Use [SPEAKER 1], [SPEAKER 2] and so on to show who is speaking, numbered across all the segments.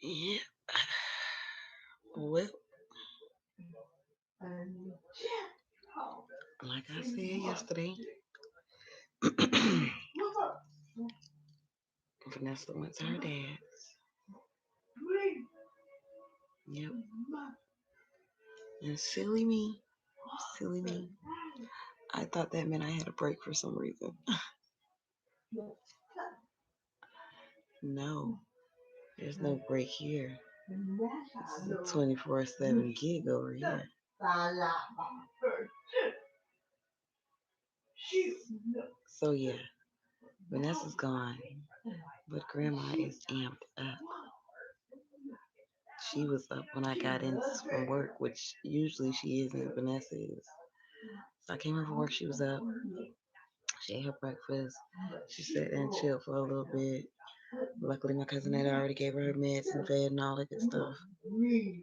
[SPEAKER 1] Yeah. Well, like I said yesterday, Vanessa went to her dad's. Yep. And silly me, I thought that meant I had a break for some reason. No, there's no break here. It's a 24/7 gig over here. So yeah, Vanessa's gone, but Grandma is amped up. She was up when I got in from work, which usually she isn't. Vanessa is. So I came in from work. She was up. She ate her breakfast. She sat there and chilled for a little bit. Luckily, my cousin had already gave her her meds and fed and all that good stuff.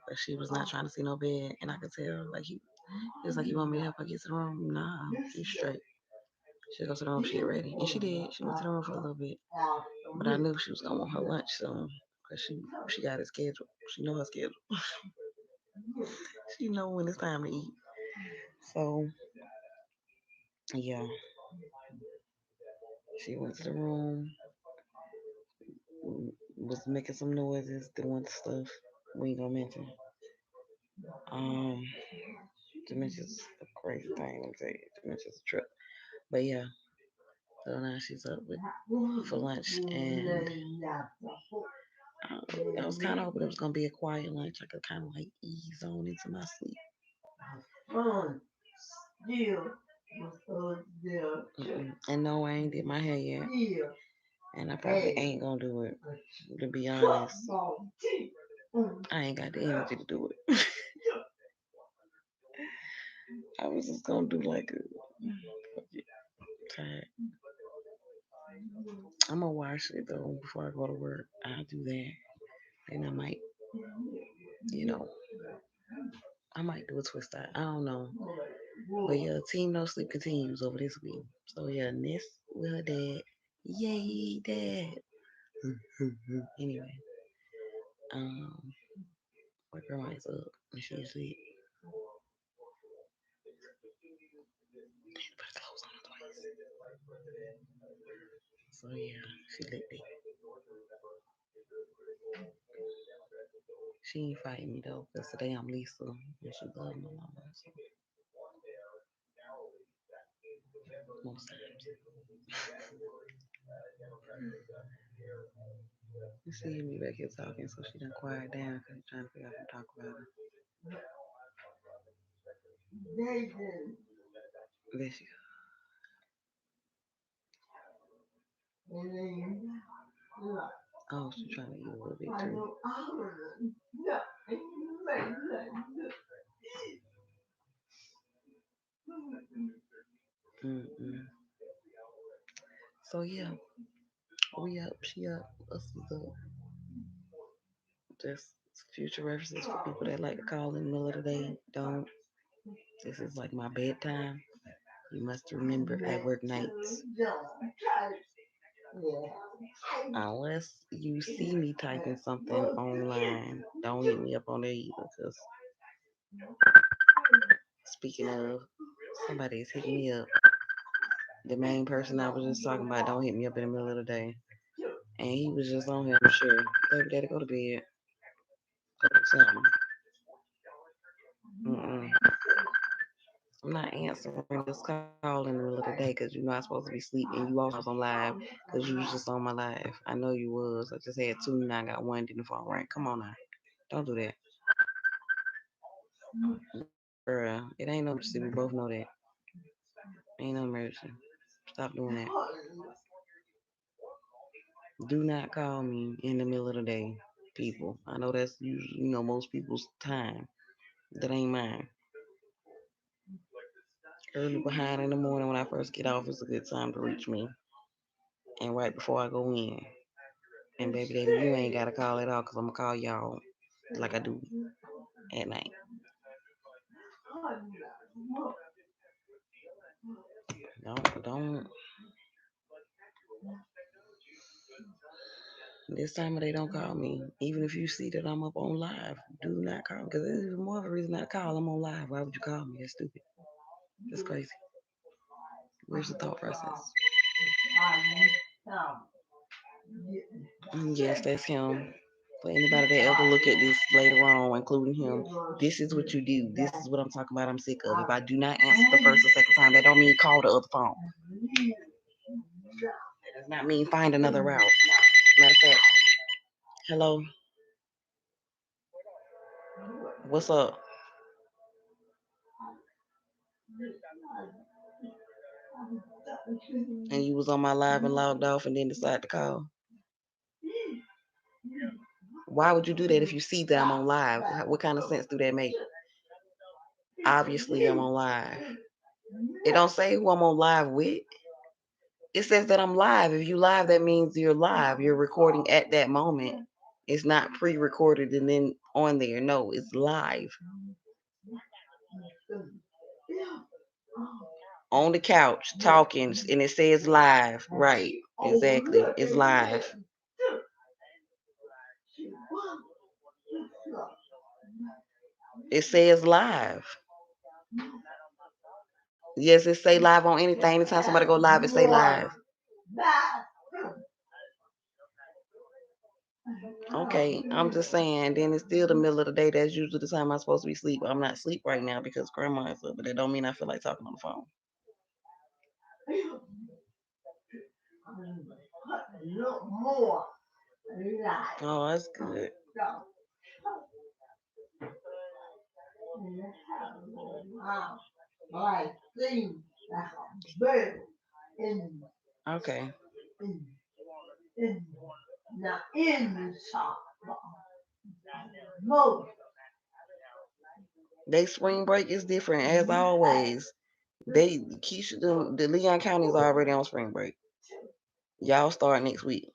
[SPEAKER 1] But she was not trying to see no bed, and I could tell. Like he was like, "You want me to help her get to the room?" Nah, you straight. She go to the room. She get ready, and she did. She went to the room for a little bit. But I knew she was gonna want her lunch soon, cause she got it scheduled. She know her schedule. She know when it's time to eat. So yeah, she went to the room, was making some noises, doing stuff we ain't gonna mention. Um, dementia's a crazy thing. Let me tell you, dementia's a trip. But yeah, so now she's up with for lunch, and I was kind of hoping it was gonna be a quiet lunch. I could kind of like ease on into my sleep. And no, I ain't did my hair yet, and I probably ain't gonna do it. To be honest, I ain't got the energy to do it. I was just gonna do like a tired. I'm gonna wash it though before I go to work. I'll do that, and I might, you know, I might do a twist out. I don't know, but yeah, Team No Sleep continues over this week. So yeah, Ness with her dad. Yay, dad. Anyway, um, my grandma is up and she's asleep. Put clothes on her twice. So yeah, she licked it. She ain't fighting me though, because today I'm Lisa and she love my mama. So most times. You see me back here talking, so she done quiet down because she's trying to figure out how to talk about her. There she go. Oh, she's trying to eat a little bit too. Mm-mm. So yeah, we up, she up, us is up. Just future references for people that like to call in the middle of the day. Don't. This is like my bedtime. You must remember I work nights. Unless you see me typing something online, don't hit me up on there either. Because speaking of, somebody is hitting me up. The main person I was just talking about don't hit me up in the middle of the day. And he was just on here, I'm sure. Baby daddy, go to bed. Go to something. Mm-mm. I'm not answering this call in the middle of the day because you know I'm supposed to be sleeping. You also was on live because you was just on my live. I know you was. I just had two, now I got one, didn't phone ring. Come on now. Don't do that. Girl, it ain't no emergency. We both know that. Ain't no emergency. Stop doing that. Do not call me in the middle of the day, people. I know that's usually, most people's time. That ain't mine. Early behind in the morning when I first get off is a good time to reach me. And right before I go in. And baby daddy, you ain't gotta call at all because I'm gonna call y'all like I do at night. Don't This time of day, don't call me. Even if you see that I'm up on live, do not call me. Because there's even more of a reason not to call. I'm on live. Why would you call me? That's stupid. That's crazy. Where's the thought process? Yes, that's him. For anybody that ever look at this later on, including him, this is what you do. This is what I'm talking about. I'm sick of. If I do not answer the first or second time, that don't mean call the other phone. That does not mean find another route. Matter of fact, hello, what's up? And you was on my live and logged off and then decided to call. Why would you do that if you see that I'm on live? What kind of sense do that make? Obviously, I'm on live. It don't say who I'm on live with. It says that I'm live. If you live, that means you're live. You're recording at that moment. It's not pre-recorded and then on there. No, it's live. On the couch, talking, and it says live. Right. Exactly. It's live. It says live. Yes, it say live on anything. Anytime somebody go live, it say live. Okay, I'm just saying. Then it's still the middle of the day. That's usually the time I'm supposed to be asleep. I'm not asleep right now because grandma is up, but that don't mean I feel like talking on the phone. Oh, that's good. Okay. They spring break is different as always. They Keisha, the Leon County is already on spring break. Y'all start next week.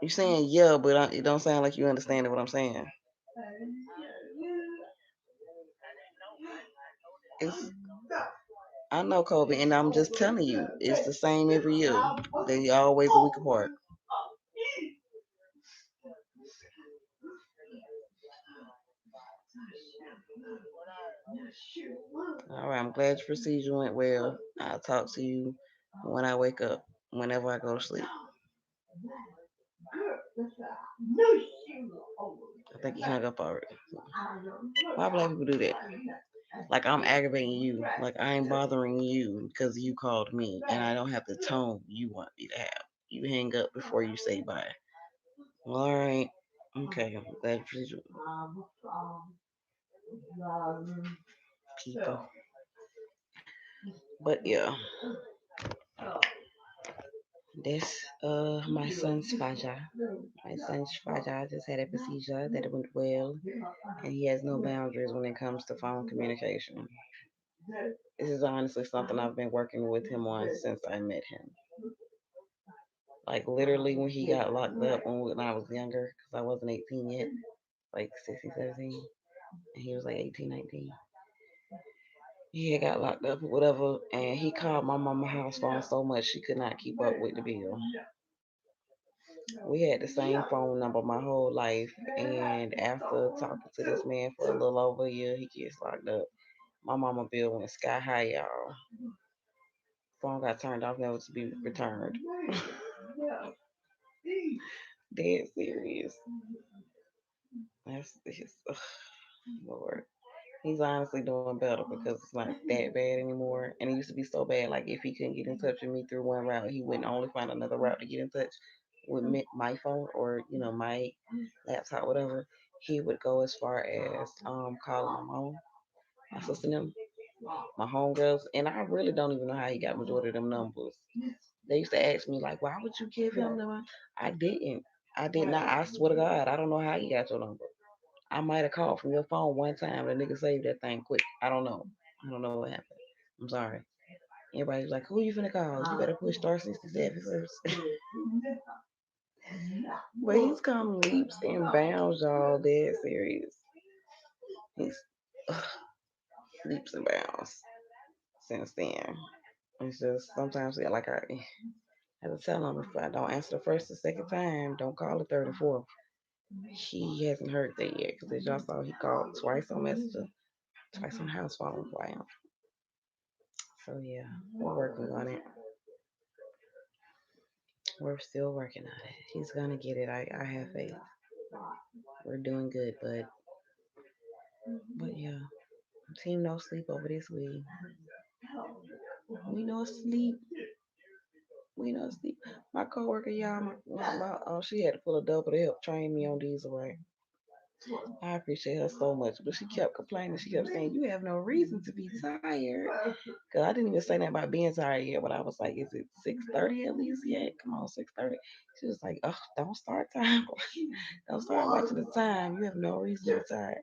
[SPEAKER 1] You saying yeah, but it don't sound like you understand what I'm saying. It's I know Kobe, and I'm just telling you, it's the same every year. They always a week apart. All right, I'm glad your procedure went well. I'll talk to you when I wake up, whenever I go to sleep. I think he hung up already. Why black people do that? Like I'm aggravating you. Like I ain't bothering you because you called me and I don't have the tone you want me to have. You hang up before you say bye. All right. Okay. That people. But yeah, this my son's Faja. My son's Faja just had a procedure that it went well, and he has no boundaries when it comes to phone communication. This is honestly something I've been working with him on since I met him. Like literally when he got locked up when I was younger, because I wasn't 18 yet, like 16, 17, and he was like 18, 19. He had got locked up or whatever, and he called my mama house phone so much she could not keep up with the bill. We had the same phone number my whole life, and after talking to this man for a little over a year, he gets locked up. My mama bill went sky high, y'all. Phone got turned off, never to be returned. Dead serious. That's his Lord. He's honestly doing better because it's not that bad anymore. And it used to be so bad. Like if he couldn't get in touch with me through one route, he wouldn't only find another route to get in touch with my phone or my laptop, whatever. He would go as far as calling my mom, my sister, and them, my homegirls, and I really don't even know how he got majority of them numbers. They used to ask me like, "Why would you give him them?" I didn't. I did not. I swear to God, I don't know how he got your number. I might have called from your phone one time. The nigga saved that thing quick. I don't know. I don't know what happened. I'm sorry. Everybody's like, who you finna call? You better push star 67 first. But he's come leaps and bounds, y'all. Dead serious. He's leaps and bounds since then. It's just sometimes like I had to tell him if I don't answer the first or second time, don't call the third or fourth. He hasn't heard that yet because as y'all saw, he called twice on Messenger, twice on house phone for him. So yeah, we're working on it. We're still working on it. He's gonna get it. I have faith. We're doing good, but yeah, team no sleep over this week. We no sleep. We no sleep. My coworker, y'all, she had to pull a double to help train me on diesel right. I appreciate her so much, but she kept complaining. She kept saying, "You have no reason to be tired." Cause I didn't even say that about being tired yet, but I was like, "Is it 6:30 at least yet? Come on, 6:30." She was like, "Oh, don't start time. Don't start watching the time. You have no reason to be tired."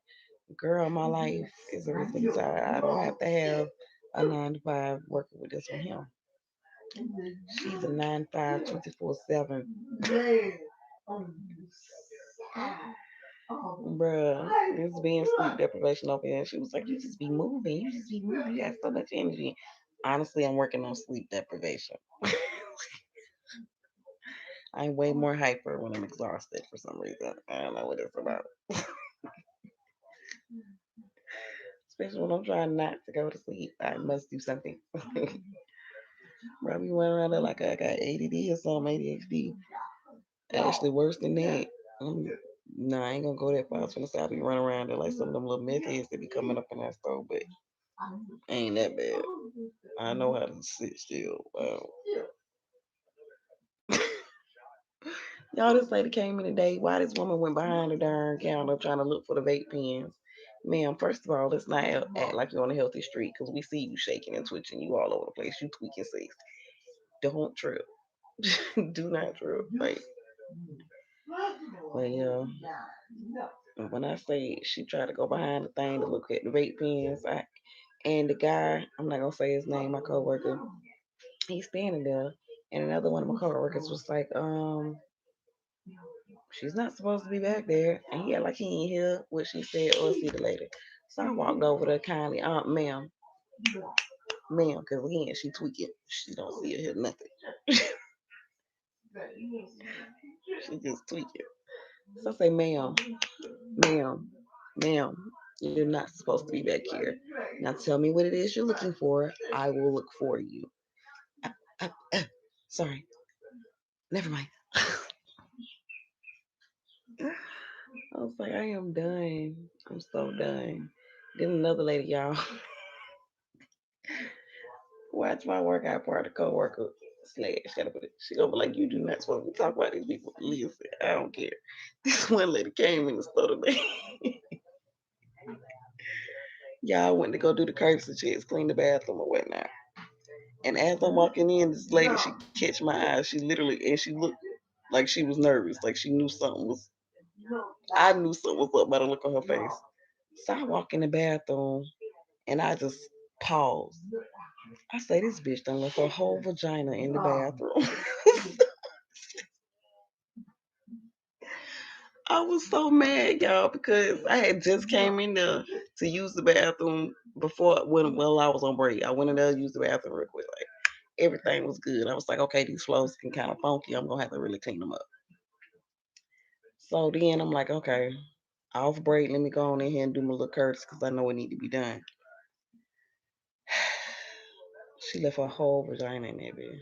[SPEAKER 1] Girl, my life is a reason to be tired. I don't have to have a 9 to 5 working with this one here. She's a 9 to 5, 24/7. Bruh, it's being sleep deprivation over here. She was like, "You just be moving. You just be moving. You have so much energy." Honestly, I'm working on sleep deprivation. I'm way more hyper when I'm exhausted for some reason. I don't know what it's about. Especially when I'm trying not to go to sleep. I must do something. Bro, we went around there like I got ADD or something, ADHD. Actually, worse than that. Nah, I ain't gonna go that far. I was gonna say I be running around there like some of them little meth heads that be coming up in that store, but ain't that bad. I know how to sit still. Wow. Y'all, this lady came in today. Why this woman went behind the darn counter trying to look for the vape pens? Ma'am, first of all, let's not act like you're on a healthy street because we see you shaking and twitching. You all over the place. You tweaking six. Don't trip. Do not trip. Like, but yeah, when I say she tried to go behind the thing to look at the vape pens, and the guy, I'm not gonna say his name, my coworker, he's standing there, and another one of my coworkers was like, she's not supposed to be back there. And he had like he ain't hear what she said or see the lady. So I walked over there kindly, ma'am, because again, she tweaking. She don't see or hear nothing. She just tweaking. So I say, ma'am, ma'am, you're not supposed to be back here. Now tell me what it is you're looking for. I will look for you. Uh, uh, uh, sorry, never mind. I was like, I am done. I'm so done. Then another lady, y'all, watch my workout part, of coworker slash. She gonna be like, you do not supposed to talk about these people. Listen, I don't care. This one lady came in the store today. Y'all went to go do the courtesy checks, clean the bathroom or whatnot. And as I'm walking in, this lady, she catch my eye. She literally, and she looked like she was nervous, like she knew something was. I knew something was up by the look on her face. So I walk in the bathroom, and I just pause. I say, this bitch done left her whole vagina in the bathroom. I was so mad, y'all, because I had just came in there to use the bathroom before while I was on break. I went in there to use the bathroom real quick. Like everything was good. I was like, okay, these flows can kind of funky. I'm gonna have to really clean them up. So then I'm like, okay, off break. Let me go on in here and do my little curts because I know it need to be done. She left her whole vagina in there, baby.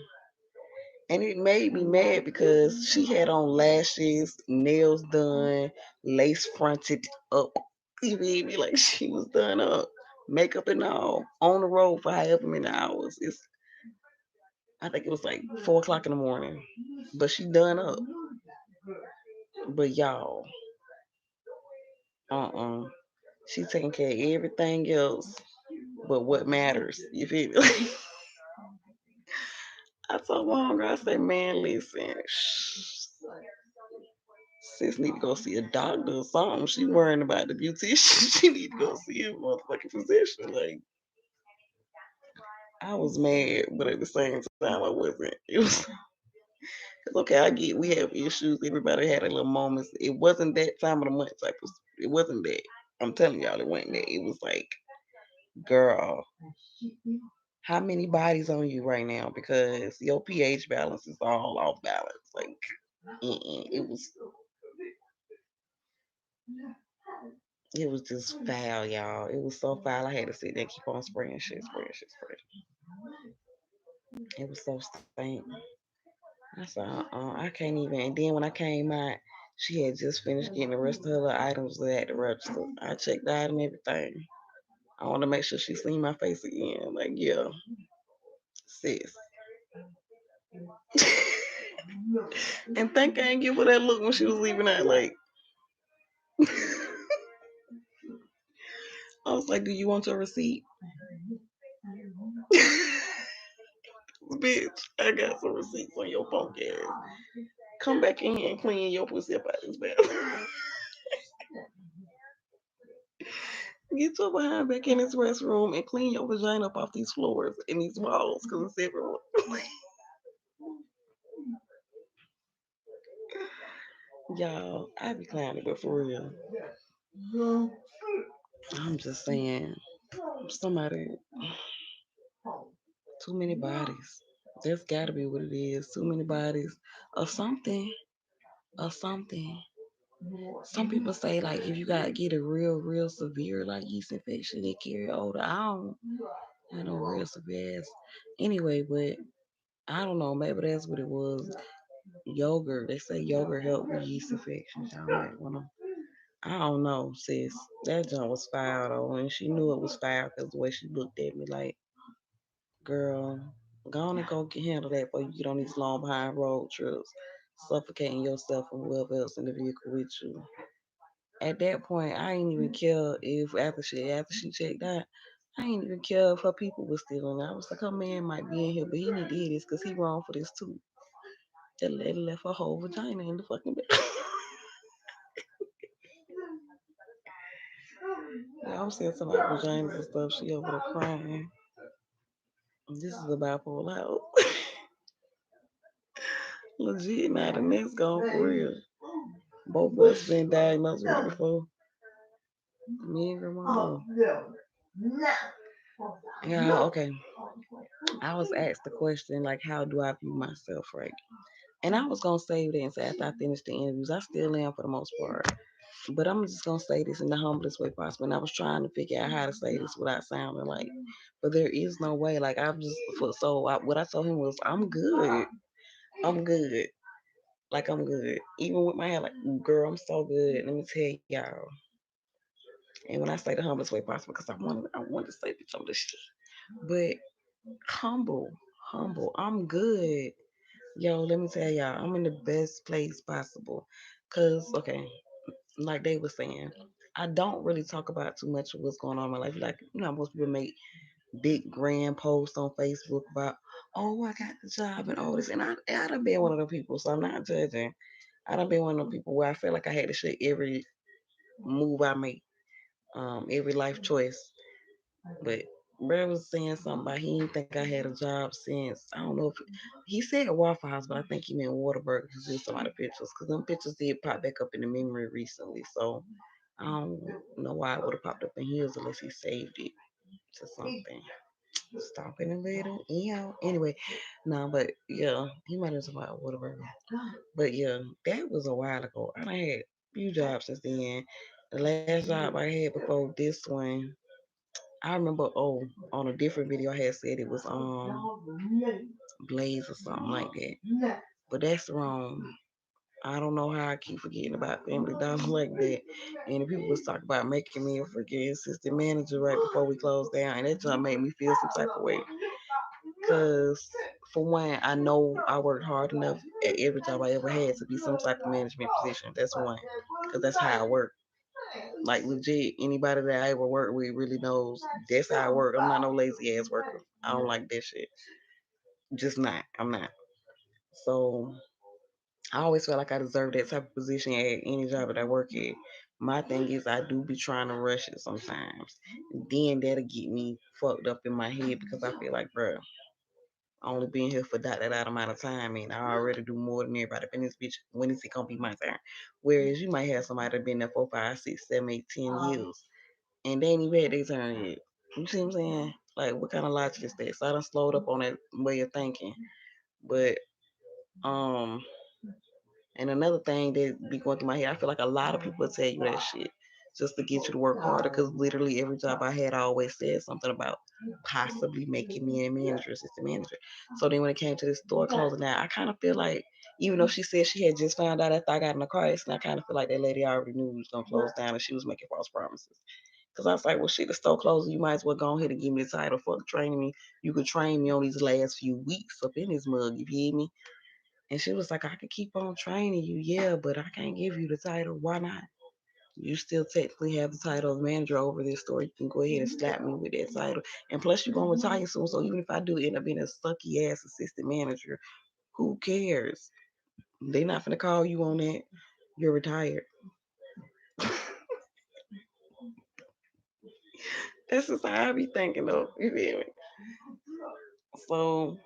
[SPEAKER 1] And it made me mad because she had on lashes, nails done, lace fronted up. You feel me? Like she was done up, makeup and all, on the road for however many hours. I think it was like 4 o'clock in the morning, but she done up. But y'all, she taking care of everything else, but what matters? You feel me? I told my homegirl, I said, man, listen, sis need to go see a doctor or something. She worrying about the beautician. She need to go see a motherfucking physician. Like, I was mad, but at the same time, I wasn't. It was okay. I get we have issues. Everybody had a little moments. It wasn't that time of the month type of. It wasn't that. I'm telling y'all, it wasn't that. It was like, girl, How many bodies on you right now? Because your pH balance is all off balance. Like, it was just foul, y'all. It was so foul. I had to sit there and keep on spraying shit, spraying shit, spraying. It was so stank. I said, I can't even. And then when I came out, she had just finished getting the rest of her little items at the register. I checked out and everything. I want to make sure she seen my face again. Like, yeah, sis. And think I ain't give her that look when she was leaving out. Like, I was like, do you want your receipt? Bitch, I got some receipts on your punk ass. Come back in here and clean your pussy up out this bathroom. Get your behind back in this restroom and clean your vagina up off these floors and these walls because it's everywhere. Y'all, I be clowning, but for real. I'm just saying, somebody, too many bodies. That's gotta be what it is. Too many bodies or something. Or something. Some people say like if you gotta get a real severe like yeast infection, they carry over. I don't know real severe ass. Anyway, but I don't know. Maybe that's what it was. Yogurt. They say yogurt help with yeast infections. Y'all might wanna. I don't know, sis. That junk was foul though, and she knew it was foul because the way she looked at me like, girl, go on and go handle that before you get on these long behind road trips, suffocating yourself and whoever else in the vehicle with you. At that point, I ain't even care if after she checked out, I ain't even care if her people was still in there. I was like, her man might be in here, but he need to hear this because he wrong for this too. That lady left her whole vagina in the fucking bed. Yeah, I'm saying something about vaginas and stuff. She over there crying. This is a bipolar house. Legit, now the next gone for real. Both of us been diagnosed with it before. Me and grandma. Yeah, okay. I was asked the question like, how do I view myself, right? And I was gonna save that and say after I finish the interviews, I still am for the most part. But I'm just gonna say this in the humblest way possible. And I was trying to figure out how to say this without sounding like, but there is no way. Like I'm just what I told him was, I'm good. I'm good. Like I'm good. Even with my hair, like girl, I'm so good. Let me tell y'all. And when I say the humblest way possible, because I want to say some of this shit, but humble, humble. I'm good. Yo, let me tell y'all, I'm in the best place possible. Cause okay, like they were saying, I don't really talk about too much of what's going on in my life. Like, most people make big grand posts on Facebook about, oh, I got the job and all this. And I done been one of the people, so I'm not judging. I done been one of the people where I feel like I had to share every move I make, every life choice. But Brad was saying something about he didn't think I had a job since, I don't know if he said Waffle House, but I think he meant Whataburger because he some of the pictures. Because them pictures did pop back up in the memory recently. So I don't know why it would have popped up in his unless he saved it to something. Stopping a little, yeah. Anyway, no, but yeah, he might have talked about Whataburger. But yeah, that was a while ago. I done had a few jobs since then. The last job I had before this one, I remember, on a different video I had said it was Blaze or something like that. But that's wrong. I don't know how I keep forgetting about Family Dollar like that. And the people was talking about making me a freaking assistant manager right before we closed down, and that just made me feel some type of way. Cause for one, I know I worked hard enough at every job I ever had to be some type of management position. That's one. Cause that's how I work. Like legit, anybody that I ever worked with really knows that's how I work. I'm not no lazy ass worker. I don't like that shit. Just not. I'm not. So I always felt like I deserved that type of position at any job that I work at. My thing is I do be trying to rush it sometimes. And then that'll get me fucked up in my head because I feel like, bro, only being here for that amount of time and I already do more than everybody up in this bitch. When is it gonna be my turn? Whereas you might have somebody that been there 4, 5, 6, 7, 8, 10 years and they ain't even had their turn yet. You see what I'm saying? Like, what kind of logic is that? So I done slowed up on that way of thinking. But um, and another thing that be going through my head, I feel like a lot of people tell you that shit just to get you to work harder. Because literally every job I had, I always said something about possibly making me a manager, assistant manager. So then when it came to this store closing down, I kind of feel like, even though she said she had just found out after I got in the car accident, I kind of feel like that lady already knew it was gonna close down and she was making false promises. Cause I was like, well, shit, the store closing. You might as well go ahead and give me the title. Fuck training me. You could train me on these last few weeks up in this mug. You hear me? And she was like, I could keep on training you, yeah, but I can't give you the title. Why not? You still technically have the title of manager over this store. You can go ahead and slap me with that title. And plus, you're going to retire soon. So even if I do end up being a sucky ass assistant manager, who cares? They not finna call you on that. You're retired. That's just how I be thinking, though. You feel me? So,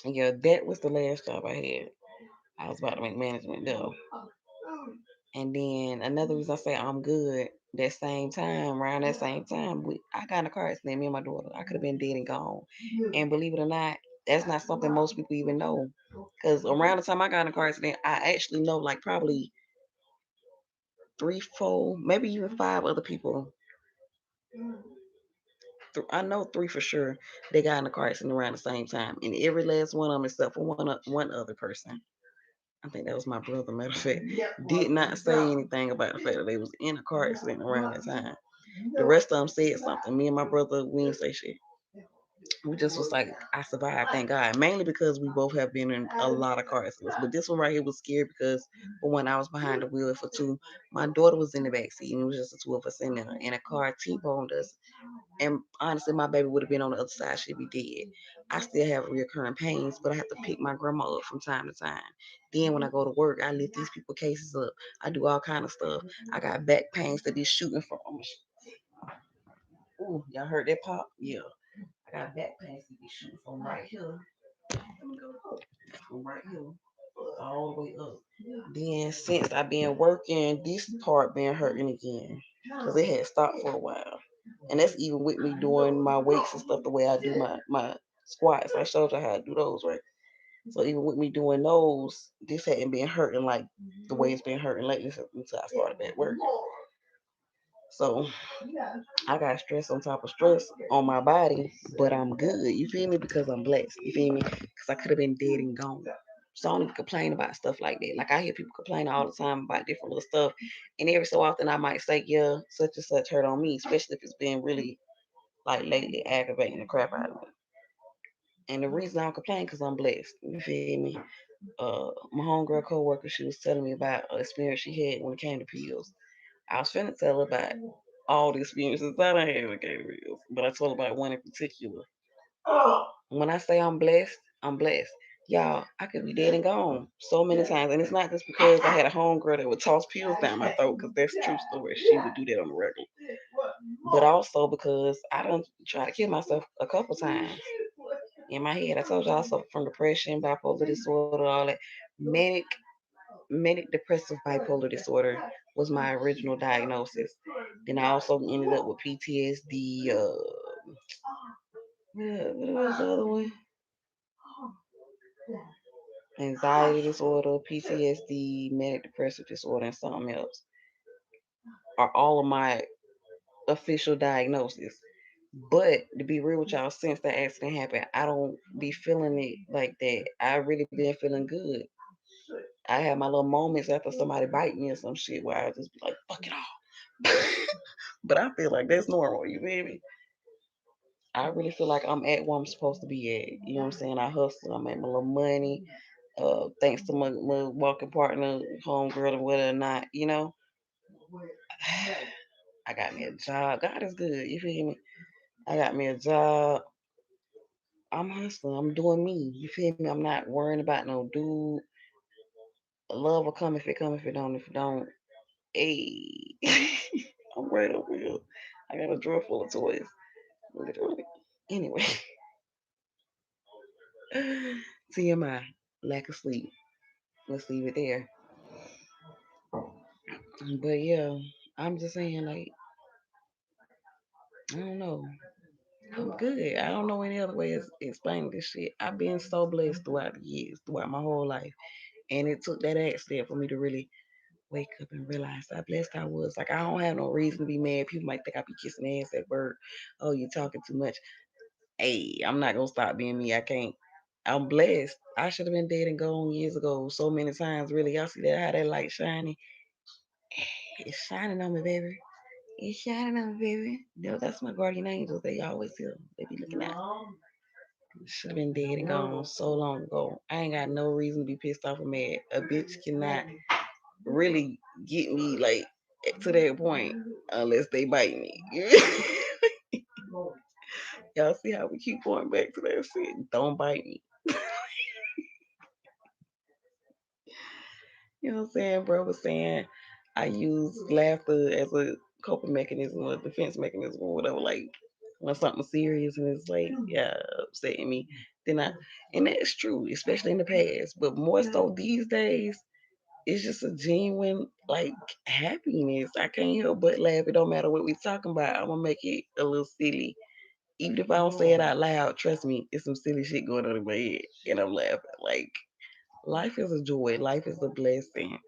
[SPEAKER 1] yeah, that was the last job I had. I was about to make management though. And then another reason I say I'm good, that same time, around that same time, I got in a car accident, me and my daughter. I could have been dead and gone. And believe it or not, that's not something most people even know. Because around the time I got in a car accident, I actually know like probably three, four, maybe even five other people. I know three for sure. They got in a car accident around the same time, and every last one of them, except for one other person. I think that was my brother. Matter of fact, did not say anything about the fact that they was in a car accident around that time. The rest of them said something. Me and my brother, we didn't say shit. We just was like, I survived, thank God. Mainly because we both have been in a lot of car accidents. But this one right here was scary because, for one, I was behind the wheel. For two, my daughter was in the back seat, and it was just the two of us in there. And a car T-boned us. And honestly, my baby would have been on the other side. She'd be dead. I still have reoccurring pains, but I have to pick my grandma up from time to time. Then when I go to work, I lift these people cases up. I do all kind of stuff. I got back pains that be shooting from. Ooh, y'all heard that pop? Yeah. I got back pains that be shooting from right here. Let me go. From right here all the way up. Then since I've been working, this part been hurting again because it had stopped for a while, and that's even with me doing my weights and stuff the way I do my squats. I showed you how I do those, right? So even with me doing those, this hadn't been hurting like the way it's been hurting lately until I started back working. So I got stress on top of stress on my body, but I'm good. You feel me? Because I'm blessed. You feel me? Because I could have been dead and gone. So I don't even complain about stuff like that. Like I hear people complain all the time about different little stuff, and every so often I might say, "Yeah, such and such hurt on me," especially if it's been really like lately aggravating the crap out of me. And the reason I don't complain because I'm blessed. You feel me? My homegirl coworker, she was telling me about an experience she had when it came to pills. I was finna tell her about all the experiences I done had with Gator Reels, but I told her about one in particular. When I say I'm blessed, I'm blessed. Y'all, I could be dead and gone so many times, and it's not just because I had a homegirl that would toss pills down my throat, because that's a true story. She would do that on the regular, but also because I don't try to kill myself a couple times. In my head, I told y'all I suffer from depression, bipolar disorder, all that. Manic depressive bipolar disorder was my original diagnosis. Then I also ended up with PTSD. What was the other one? Anxiety disorder, PTSD, manic depressive disorder, and something else are all of my official diagnoses. But to be real with y'all, since that accident happened, I don't be feeling it like that. I really been feeling good. I have my little moments after somebody bite me or some shit where I just be like, fuck it all. But I feel like that's normal, you feel me? I really feel like I'm at where I'm supposed to be at. You know what I'm saying? I hustle, I make my little money. Thanks to my walking partner, homegirl, or whether or not, I got me a job. God is good. You feel me? I got me a job. I'm hustling. I'm doing me. You feel me? I'm not worrying about no dude. Love will come if it come. If it don't, if it don't. Hey, I'm right over here. I got a drawer full of toys. Literally. Anyway, TMI, lack of sleep. Let's leave it there. But yeah, I'm just saying, like, I don't know. I'm good. I don't know any other way of explaining this shit. I've been so blessed throughout the years, throughout my whole life. And it took that accident for me to really wake up and realize how blessed I was. Like, I don't have no reason to be mad. People might think I be kissing ass at work. Oh, you talking too much. Hey, I'm not gonna stop being me. I can't. I'm blessed. I should have been dead and gone years ago so many times. Really, y'all see that how that light shining? It's shining on me, baby. It's shining on me, baby. No, that's my guardian angels. They always here. They be looking out. Should have been dead and gone so long ago. I ain't got no reason to be pissed off or mad. A bitch cannot really get me like to that point unless they bite me. Y'all see how we keep going back to that shit? Don't bite me. You know what I'm saying? Bro was saying I use laughter as a coping mechanism or defense mechanism or whatever. Like when something serious and it's like, yeah, upsetting me, then and that's true, especially in the past. But more so these days, it's just a genuine like happiness. I can't help but laugh. It don't matter what we talking about. I'm gonna make it a little silly. Even if I don't say it out loud, trust me, it's some silly shit going on in my head. And I'm laughing. Like life is a joy. Life is a blessing.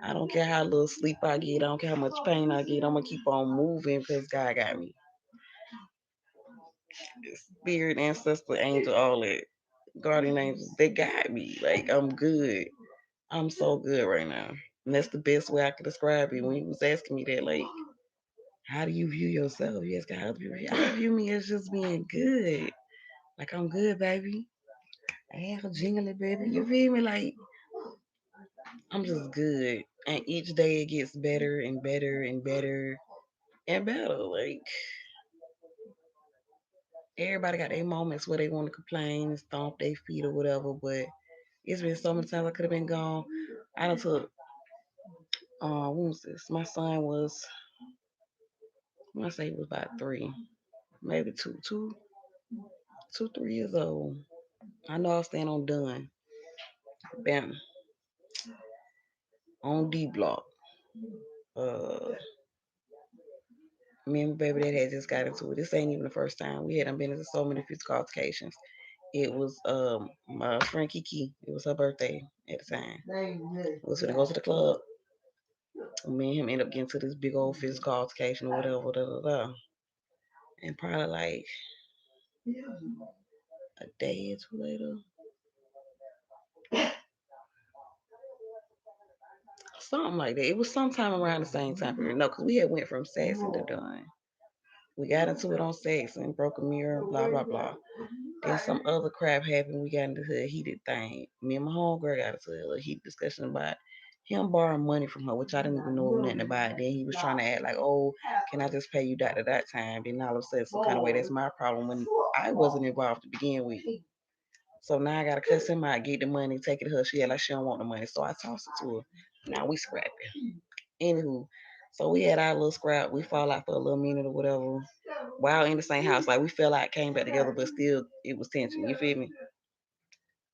[SPEAKER 1] I don't care how little sleep I get. I don't care how much pain I get. I'm gonna keep on moving because God got me. Spirit, ancestor, angel, all that. Guardian angels, they got me. Like I'm good. I'm so good right now. And that's the best way I could describe it. When he was asking me that, like, how do you view yourself? Yes, God, how do you view? I view me as just being good. Like I'm good, baby. I have a jingling, baby. You feel me? Like I'm just good. And each day it gets better and better and better and better. Like everybody got their moments where they want to complain and stomp their feet or whatever, but it's been so many times I could have been gone. I done took when was this? My son was I want to say he was about three, maybe 3 years old. I know I was staying on Dunn. Bam. On D block. Uh Me and my baby dad had just got into it. This ain't even the first time. We had been into so many physical altercations. It was my friend Kiki. It was her birthday at the time. We was gonna go to the club. Me and him ended up getting to this big old physical altercation or whatever, da, da, da. And probably like a day or two later, something like that. It was sometime around the same time period. No, because we had went from Saxon to Dunn. We got into it on Saxon, broke a mirror, blah blah blah. Then some other crap happened. We got into a heated thing. Me and my homegirl got into a heated discussion about him borrowing money from her, which I didn't even know nothing about. Then he was trying to act like, oh, can I just pay you that at that time? Then all of a sudden, some kind of way, that's my problem when I wasn't involved to begin with. So now I gotta cuss him out, get the money, take it to her. She act like she don't want the money. So I tossed it to her. Now we scrapping. Anywho, so we had our little scrap. We fall out for a little minute or whatever. While in the same house, like we fell out, came back together, but still it was tension. You feel me?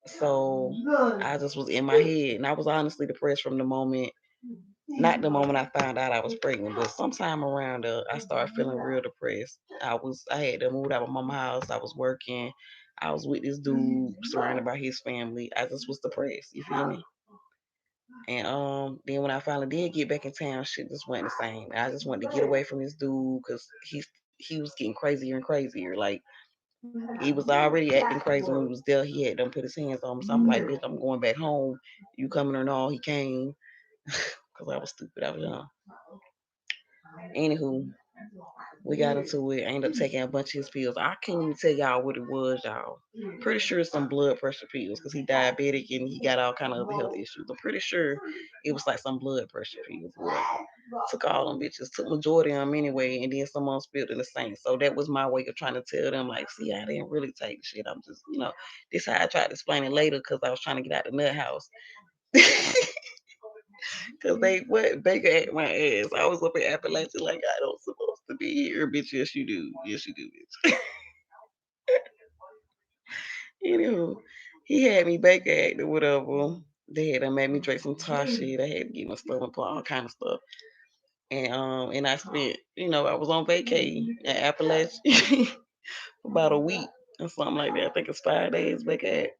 [SPEAKER 1] So I just was in my head, and I was honestly depressed from the moment. Not the moment I found out I was pregnant, but sometime around I started feeling real depressed. I had to move out of my house. I was working. I was with this dude surrounded by his family. I just was depressed. You feel me? And then when I finally did get back in town, shit just wasn't the same. I just wanted to get away from this dude because he was getting crazier and crazier. Like he was already acting crazy when he was there. He had done put his hands on me. So I'm like, bitch, I'm going back home. You coming or no? He came because I was stupid. I was young. Anywho, we got into it. I ended up taking a bunch of his pills. I can't even tell y'all what it was, y'all. Pretty sure it's some blood pressure pills because he diabetic and he got all kind of other health issues. I'm pretty sure it was like some blood pressure pills. Whatever. Took all them bitches. Took majority of them anyway, and then someone spilled in the sink. So that was my way of trying to tell them, like, see, I didn't really take the shit. I'm just, this how I tried to explain it later because I was trying to get out the nut house. Cause they what Baker at my ass. I was up in Appalachia like I don't supposed to be here, bitch. Yes you do. Yes you do, bitch. Anywho, he had me Baker act or whatever. They had made me drink some tar shit. I had to get my stomach put all kind of stuff. And I spent, I was on vacay in Appalachia. about a week or something like that. I think it's 5 days back at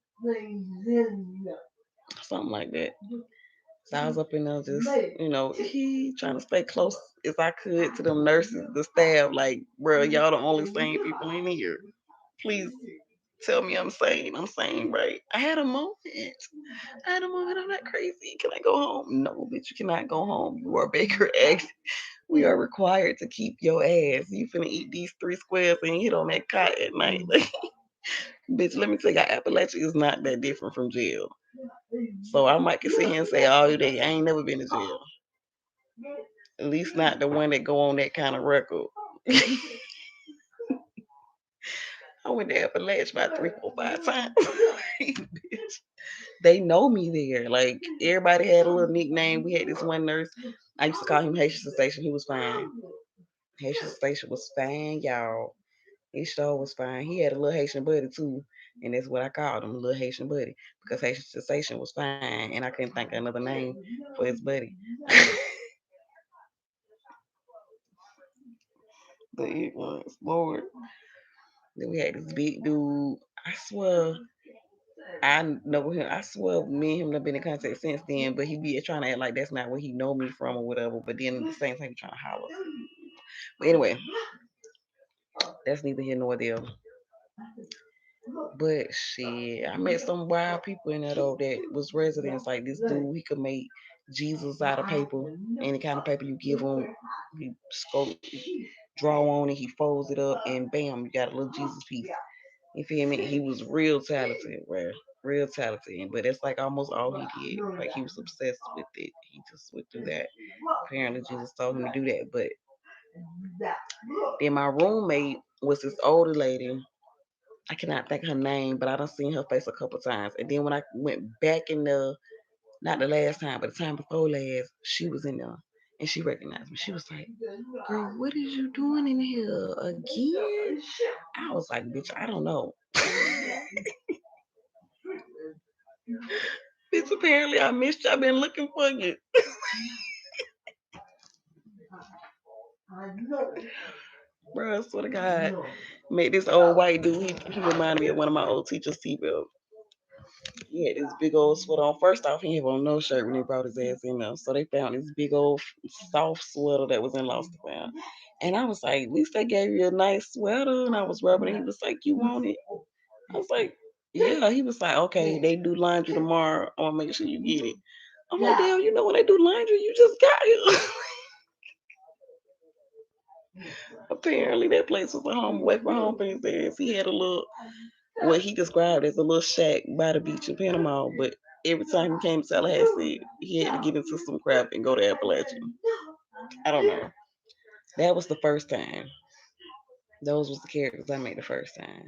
[SPEAKER 1] something like that. So I was up in there just, he trying to stay close as I could to them nurses, the staff, like, bro, y'all the only sane people in here. Please tell me I'm sane. I'm sane, right? I had a moment. I'm not crazy. Can I go home? No, bitch, you cannot go home. You are Baker X. We are required to keep your ass. You finna eat these 3 squares and hit on that cot at night. Like, bitch, let me tell you, Appalachia is not that different from jail. So I might can sit here and say all day, I ain't never been to jail. At least not the one that go on that kind of record. I went to Appalachia about 3, 4, 5 times. Bitch, they know me there. Like everybody had a little nickname. We had this one nurse. I used to call him Haitian Sensation. He was fine. Haitian Sensation was fine, y'all. He sure was fine. He had a little Haitian buddy too, and that's what I called him, a little Haitian buddy, because Haitian Sensation was fine, and I couldn't think of another name for his buddy. But it was Lord. Then we had this big dude. I swear, I know him. I swear, me and him have been in contact since then. But he be trying to act like that's not where he know me from or whatever. But then at the same time, he trying to holler. But anyway, that's neither here nor there. But shit, I met some wild people in there though that was residents. Like this dude, he could make Jesus out of paper, any kind of paper you give him. He draw on it, he folds it up, and bam, you got a little Jesus piece. You feel me? He was real talented, bro. Real talented. But that's like almost all he did. Like he was obsessed with it. He just would do that. Apparently Jesus told him to do that. But then my roommate was this older lady. I cannot think her name, but I done seen her face a couple times. And then when I went back in the, not the last time, but the time before last, she was in there. And she recognized me. She was like, girl, what is you doing in here again? I was like, bitch, I don't know. Bitch, apparently I missed you. I've been looking for you. Bro, I swear to God. Met this old white dude. He reminded me of one of my old teachers, T-Bill. He had this big old sweater on. First off, he had on no shirt when they brought his ass in there. So they found this big old soft sweater that was in lost and found. And I was like, at least they gave you a nice sweater. And I was rubbing it. He was like, you want it? I was like, yeah. He was like, okay, they do laundry tomorrow. I want to make sure you get it. I'm like, damn, you know when they do laundry, you just got here. Apparently, that place was a home away from home for his ass. He had a little, what he described as a little shack by the beach in Panama. But every time he came to Tallahassee, he had to get into some crap and go to Appalachian. I don't know. That was the first time. Those was the characters I met the first time.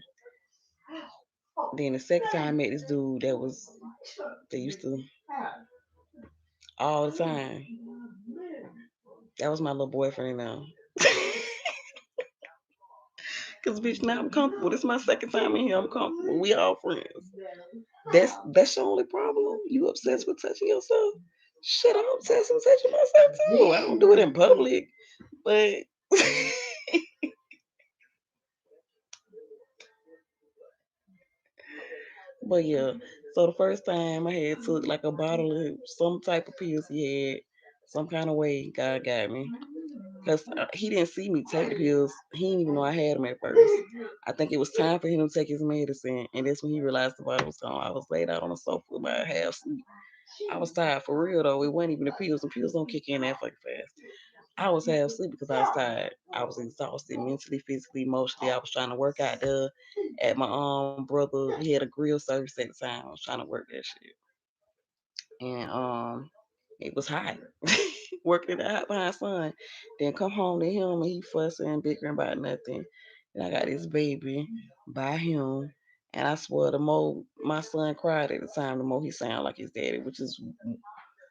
[SPEAKER 1] Then the second time I met this dude that was, they used to all the time. That was my little boyfriend now. Cause bitch, now I'm comfortable. This is my second time in here. I'm comfortable. We all friends. That's your only problem. You obsessed with touching yourself? Shit, I'm obsessed with touching myself too. I don't do it in public, but but yeah. So the first time I had took like a bottle of some type of pills he had, some kind of way God got me. Because he didn't see me take the pills. He didn't even know I had them at first. I think it was time for him to take his medicine, and that's when he realized the bottle was gone. I was laid out on the sofa about half sleep. I was tired for real though. It wasn't even the pills. The pills don't kick in that fucking fast. I was half asleep because I was tired. I was exhausted mentally, physically, emotionally. I was trying to work out there at my brother. He had a grill service at the time. I was trying to work that shit. And it was hot. Working in the hot behind sun. Then come home to him and he fussing and bickering about nothing. And I got this baby by him. And I swear the more my son cried at the time, the more he sounded like his daddy, which is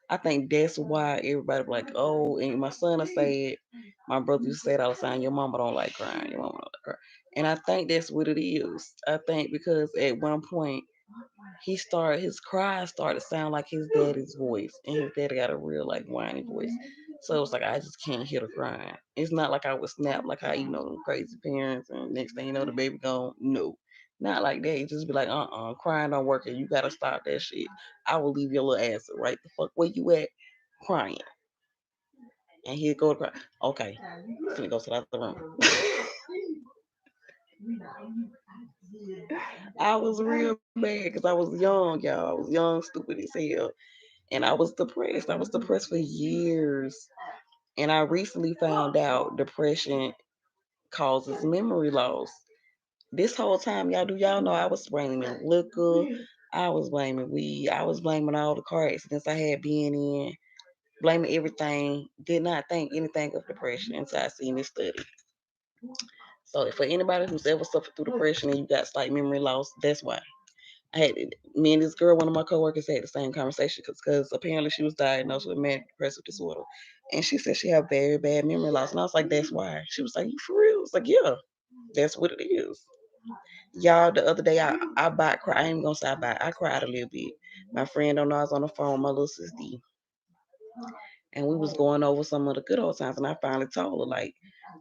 [SPEAKER 1] I think that's why everybody be like, oh, and my son said, my brother used to say it all the time, your mama don't like crying, your mama don't like crying. And I think that's what it is. I think because at one point his cries started to sound like his daddy's voice, and his daddy got a real like whiny voice. So it was like I just can't hear the crying. It's not like I would snap like how crazy parents and next thing you know the baby gone. No. Not like that. You just be like, crying don't work and you gotta stop that shit. I will leave your little ass right the fuck where you at crying. And he'd go to cry. Okay. Finna go to the other room. I was real mad because I was young, y'all. I was young, stupid as hell. And I was depressed. I was depressed for years. And I recently found out depression causes memory loss. This whole time, y'all, do y'all know I was blaming liquor, I was blaming weed, I was blaming all the car accidents I had been in, blaming everything. Did not think anything of depression until I seen this study. So for anybody who's ever suffered through depression and you got slight memory loss, that's why. I had me and this girl, one of my coworkers, had the same conversation because apparently she was diagnosed with manic depressive disorder, and she said she had very bad memory loss, and I was like, "That's why." She was like, "You for real?" I was like, "Yeah, that's what it is." Y'all, the other day I about cried. I ain't gonna say I cried a little bit. My friend don't know I was on the phone with my little sister, and we was going over some of the good old times, and I finally told her like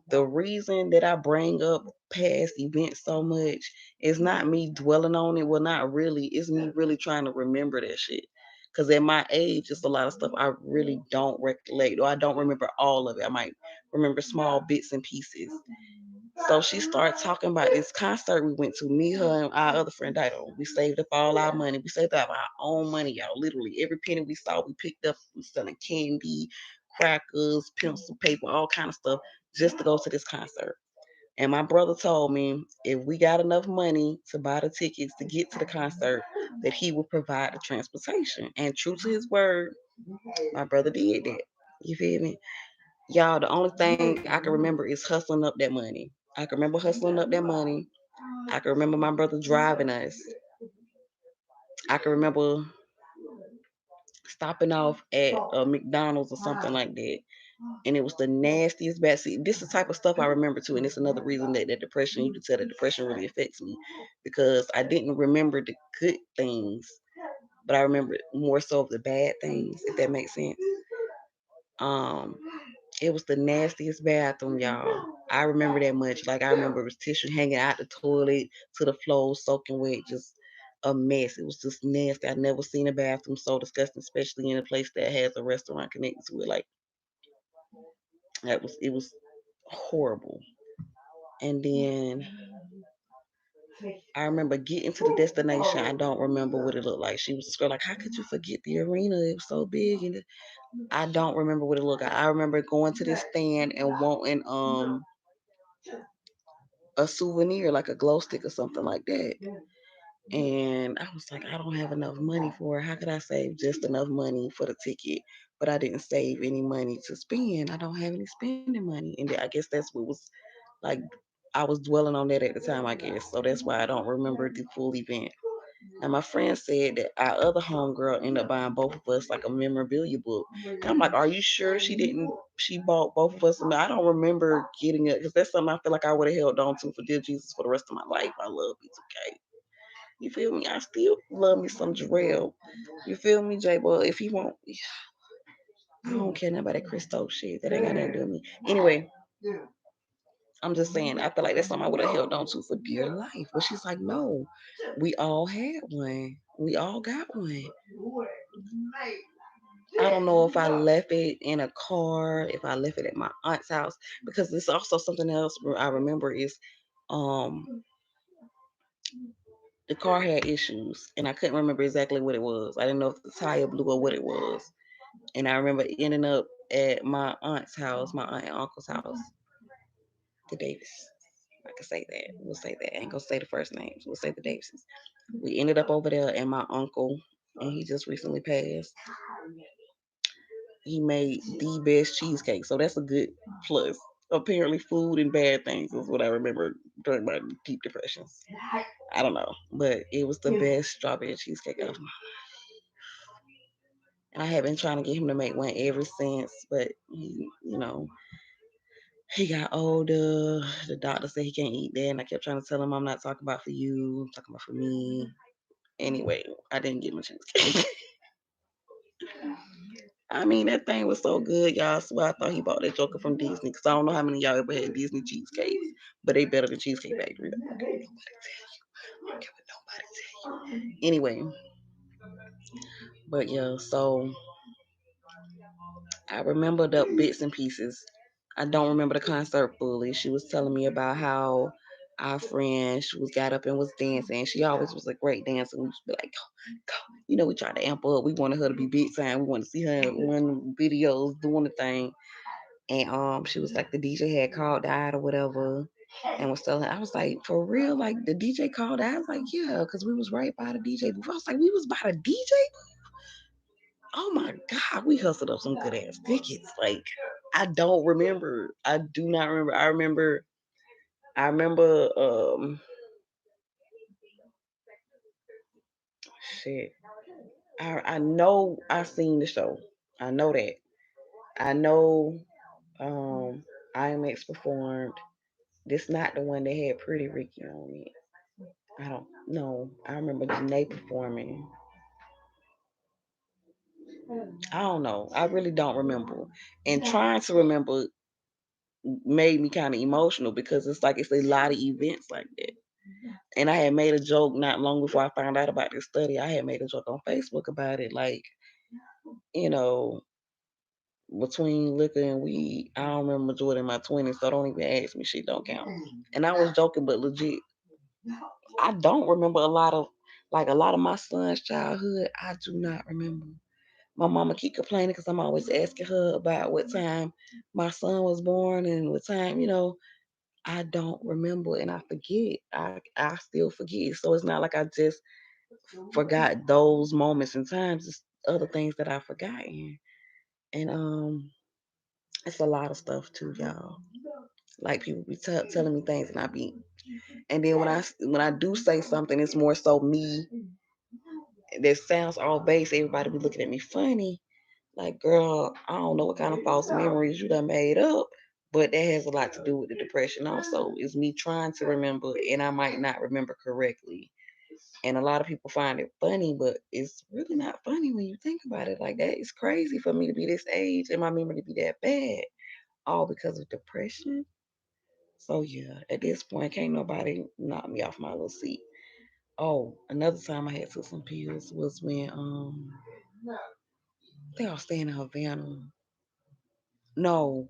[SPEAKER 1] the reason that I bring up past events so much is not me dwelling on it. Well, not really. It's me really trying to remember that shit. Cause at my age, it's a lot of stuff I really don't recollect, or I don't remember all of it. I might remember small bits and pieces. So she started talking about this concert we went to. Me, her, and our other friend Dido. We saved up all our money. We saved up our own money, y'all. Literally every penny we saw, we picked up. We selling candy, crackers, pencil, paper, all kind of stuff, just to go to this concert. And my brother told me if we got enough money to buy the tickets to get to the concert, that he would provide the transportation. And true to his word, my brother did that. You feel me? Y'all, the only thing I can remember is hustling up that money. I can remember hustling up that money. I can remember my brother driving us. I can remember stopping off at a McDonald's or something like that. And it was the nastiest bad. See, this is the type of stuff I remember too. And it's another reason that depression, you can tell that depression really affects me because I didn't remember the good things, but I remember more so of the bad things, if that makes sense. Um, It was the nastiest bathroom, y'all. I remember that much. Like I remember it was tissue hanging out the toilet to the floor, soaking wet, just a mess. It was just nasty. I never seen a bathroom so disgusting, especially in a place that has a restaurant connected to it. Like it was horrible. And then I remember getting to the destination. I don't remember what it looked like. She was just like, "How could you forget the arena? It was so big." And I don't remember what it looked like. I remember going to this stand and wanting a souvenir, like a glow stick or something like that. And I was like, I don't have enough money for it. How could I save just enough money for the ticket? But I didn't save any money to spend. I don't have any spending money. And I guess that's what was like, I was dwelling on that at the time, I guess. So that's why I don't remember the full event. And my friend said that our other homegirl ended up buying both of us like a memorabilia book. And I'm like, are you sure she didn't? She bought both of us. And I don't remember getting it because that's something I feel like I would have held on to for dear Jesus for the rest of my life. I love B2K. You feel me? I still love me some Jarrell. You feel me, J Boy? If he won't, I don't care nothing about that Christo shit. That ain't got nothing to do with me. Anyway, I'm just saying, I feel like that's something I would have held on to for dear life. But she's like, no, we all had one. We all got one. I don't know if I left it in a car, if I left it at my aunt's house, because there's also something else I remember is um the car had issues and I couldn't remember exactly what it was. I didn't know if the tire blew or what it was. And I remember ending up at my aunt's house, my aunt and uncle's house, the Davis. I can say that. We'll say that. I ain't gonna say the first names. We'll say the Davises. We ended up over there, and my uncle, and he just recently passed. He made the best cheesecake, so that's a good plus. Apparently, food and bad things is what I remember during my deep depressions. I don't know, but it was the best strawberry cheesecake of my. And I have been trying to get him to make one ever since, but he got older. The doctor said he can't eat that, and I kept trying to tell him I'm not talking about for you, I'm talking about for me. Anyway, I didn't get my cheesecake. I mean, that thing was so good, y'all. I swear I thought he bought that Joker from Disney because I don't know how many of y'all ever had Disney cheesecakes, but they better than Cheesecake Factory. I don't care what nobody tell you. Anyway, but yeah, so I remember the bits and pieces. I don't remember the concert fully. She was telling me about how our friend, she was got up and was dancing. She always was a great dancer. We used to be like, go, go. You know, we tried to amp her up. We wanted her to be big time. We wanted to see her in one videos doing the thing. And she was like the DJ had called out or whatever and was telling her. I was like, for real, like the DJ called out. I was like, yeah, because we was right by the DJ booth. I was like, we was by the DJ. Oh my God, we hustled up some good ass tickets. Like, I don't remember. I do not remember. I remember, shit. I know I seen the show. I know that. I know IMX performed. This not the one that had Pretty Ricky on it. I don't know. I remember Janae performing. I don't know. I really don't remember. And trying to remember made me kind of emotional because it's like it's a lot of events like that. And I had made a joke not long before I found out about this study. I had made a joke on Facebook about it, like, you know, between liquor and weed, I don't remember majority in my 20s, so don't even ask me. Shit don't count. And I was joking, but legit, I don't remember a lot of my son's childhood. I do not remember. My mama keep complaining because I'm always asking her about what time my son was born and what time, I don't remember and I forget. I still forget. So it's not like I just forgot those moments and times. It's other things that I've forgotten. And it's a lot of stuff too, y'all. Like people be telling me things and I be, and then when I do say something, it's more so me that sounds all base. Everybody be looking at me funny. Like, girl, I don't know what kind of false memories you done made up, but that has a lot to do with the depression also. It's me trying to remember and I might not remember correctly. And a lot of people find it funny, but it's really not funny when you think about it. Like, that is crazy for me to be this age and my memory to be that bad. All because of depression. So yeah, at this point, can't nobody knock me off my little seat. Oh, another time I had took some pills was when I think I was staying in Havana. No,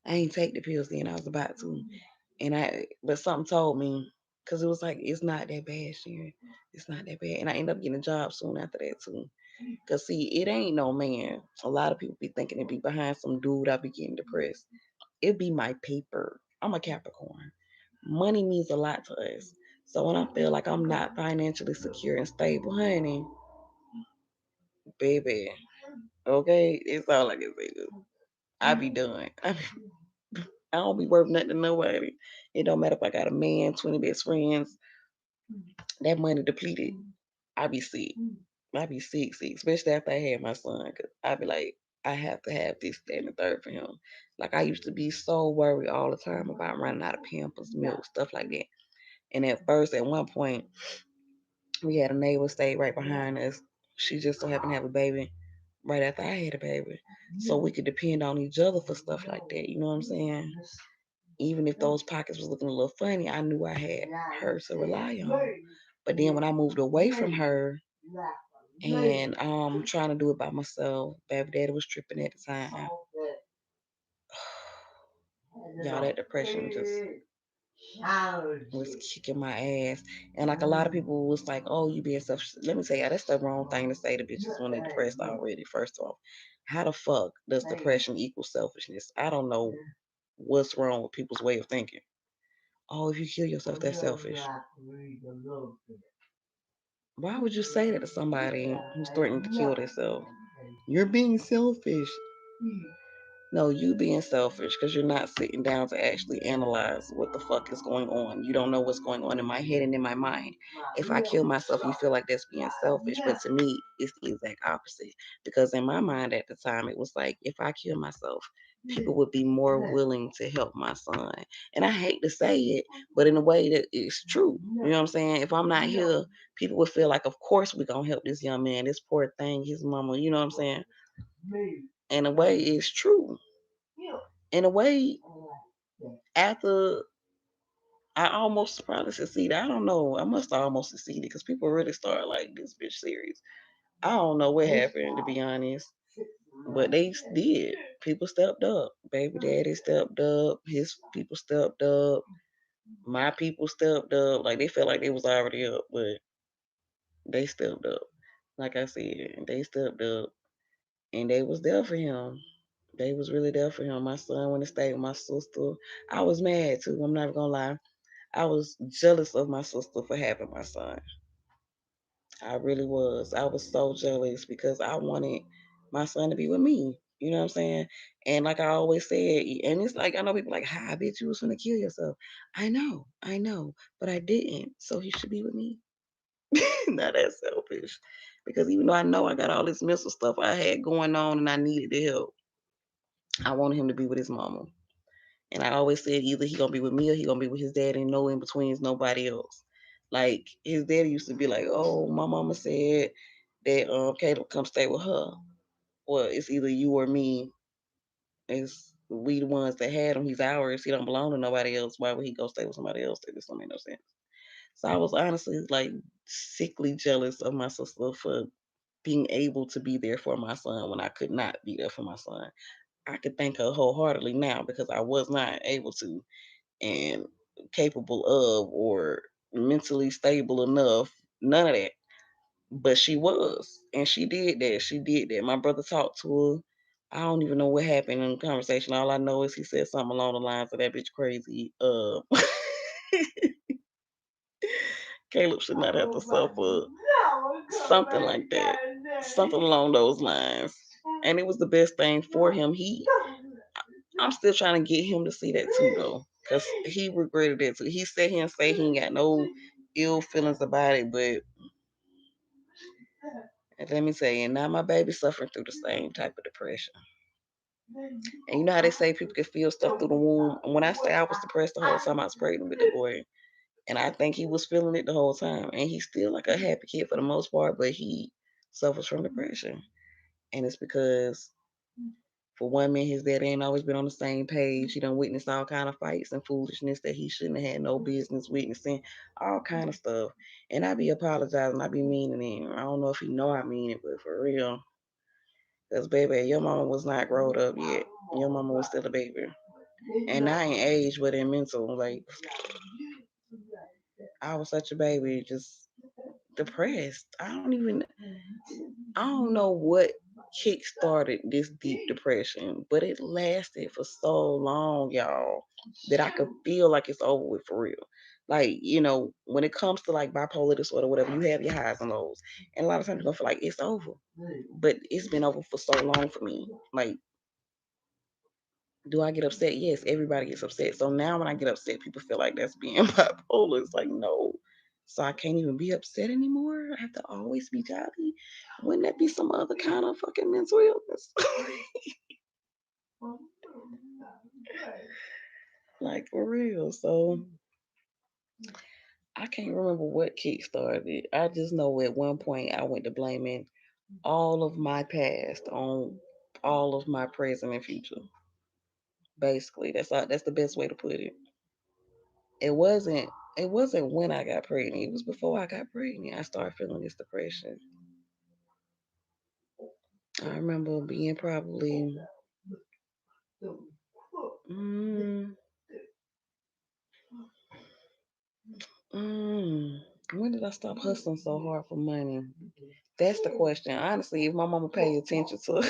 [SPEAKER 1] I ain't take the pills then. I was about to, but something told me because it was like it's not that bad, Sharon. It's not that bad, and I ended up getting a job soon after that too. Cause see, it ain't no man. A lot of people be thinking it be behind some dude. I be getting depressed. It be my paper. I'm a Capricorn. Money means a lot to us. So when I feel like I'm not financially secure and stable, honey, baby, okay, it's all I can say. I be done. I don't be worth nothing to nobody. It don't matter if I got a man, 20 best friends. That money depleted. I be sick. I be sick, especially after I had my son. Cause I be like, I have to have this, that, and the third for him. Like I used to be so worried all the time about running out of Pampers, milk, stuff like that. And at first, at one point, we had a neighbor stay right behind us. She just so happened to have a baby right after I had a baby. So we could depend on each other for stuff like that. You know what I'm saying? Even if those pockets was looking a little funny, I knew I had her to rely on. But then when I moved away from her and trying to do it by myself, baby daddy was tripping at the time. Y'all, that depression just was kicking my ass. And like a lot of people was like, oh, you being selfish. Let me tell you, that's the wrong thing to say to bitches when they depressed already, first off. How the fuck does depression equal selfishness? I don't know what's wrong with people's way of thinking. Oh, if you kill yourself, that's selfish. Why would you say that to somebody who's threatening to kill themselves? You're being selfish. No, you being selfish because you're not sitting down to actually analyze what the fuck is going on. You don't know what's going on in my head and in my mind. If I kill myself, you feel like that's being selfish. But to me, it's the exact opposite. Because in my mind at the time, it was like, if I kill myself, people would be more willing to help my son. And I hate to say it, but in a way that it's true. You know what I'm saying? If I'm not here, people would feel like, of course we're going to help this young man, this poor thing, his mama. You know what I'm saying? In a way, it's true. In a way, after I almost probably succeeded. I don't know. I must have almost succeeded because people really started like this bitch serious. I don't know what happened to be honest, but they did. People stepped up. Baby daddy stepped up. His people stepped up. My people stepped up. Like they felt like they was already up, but they stepped up. Like I said, they stepped up and they was there for him. They was really there for him. My son went to stay with my sister. I was mad too. I'm not gonna lie. I was jealous of my sister for having my son. I really was. I was so jealous because I wanted my son to be with me. You know what I'm saying? And like I always said, and it's like I know people like, "Hi, bitch, you was gonna kill yourself." I know, but I didn't. So he should be with me. Not that selfish. Because even though I know I got all this mental stuff I had going on and I needed the help, I wanted him to be with his mama. And I always said either he gonna be with me or he gonna be with his dad and no in betweens nobody else. Like his daddy used to be like, "Oh, my mama said that Caleb come stay with her." Well, it's either you or me. It's we the ones that had him. He's ours. He don't belong to nobody else. Why would he go stay with somebody else? That just don't make no sense. So I was honestly like sickly jealous of my sister for being able to be there for my son when I could not be there for my son. I could thank her wholeheartedly now because I was not able to and capable of or mentally stable enough. None of that. But she was. And she did that. She did that. My brother talked to her. I don't even know what happened in the conversation. All I know is he said something along the lines of that bitch crazy. Caleb should not have to suffer something like that. Something along those lines. And it was the best thing for him. I'm still trying to get him to see that too though. Cause he regretted it too. He sat here and say he ain't got no ill feelings about it, but let me tell you, now my baby suffering through the same type of depression. And you know how they say people can feel stuff through the womb? And when I say I was depressed the whole time I was pregnant with the boy, and I think he was feeling it the whole time. And he's still like a happy kid for the most part, but he suffers from depression. And it's because for one man, his dad ain't always been on the same page. He done witnessed all kind of fights and foolishness that he shouldn't have had no business witnessing, all kind of stuff. And I be apologizing, I be meaning it. I don't know if he know I mean it, but for real. Because, baby, your mama was not grown up yet. Your mama was still a baby. And not in age, but in mental. Like, I was such a baby, just depressed. I don't know what kick started this deep depression, but it lasted for so long, y'all, that I could feel like it's over with for real. Like, when it comes to like bipolar disorder, whatever, you have your highs and lows. And a lot of times you're gonna feel like it's over. But it's been over for so long for me. Like, do I get upset? Yes, everybody gets upset. So now when I get upset, people feel like that's being bipolar. It's like, no. So I can't even be upset anymore. I have to always be jolly. Wouldn't that be some other kind of fucking mental illness? Like for real. So I can't remember what kick started it. I just know at one point I went to blaming all of my past on all of my present and future. Basically, that's the best way to put it. It wasn't it wasn't when I got pregnant. It was before I got pregnant. I started feeling this depression. I remember being probably mm, mm, when did I stop hustling so hard for money? That's the question. Honestly, if my mama paid attention to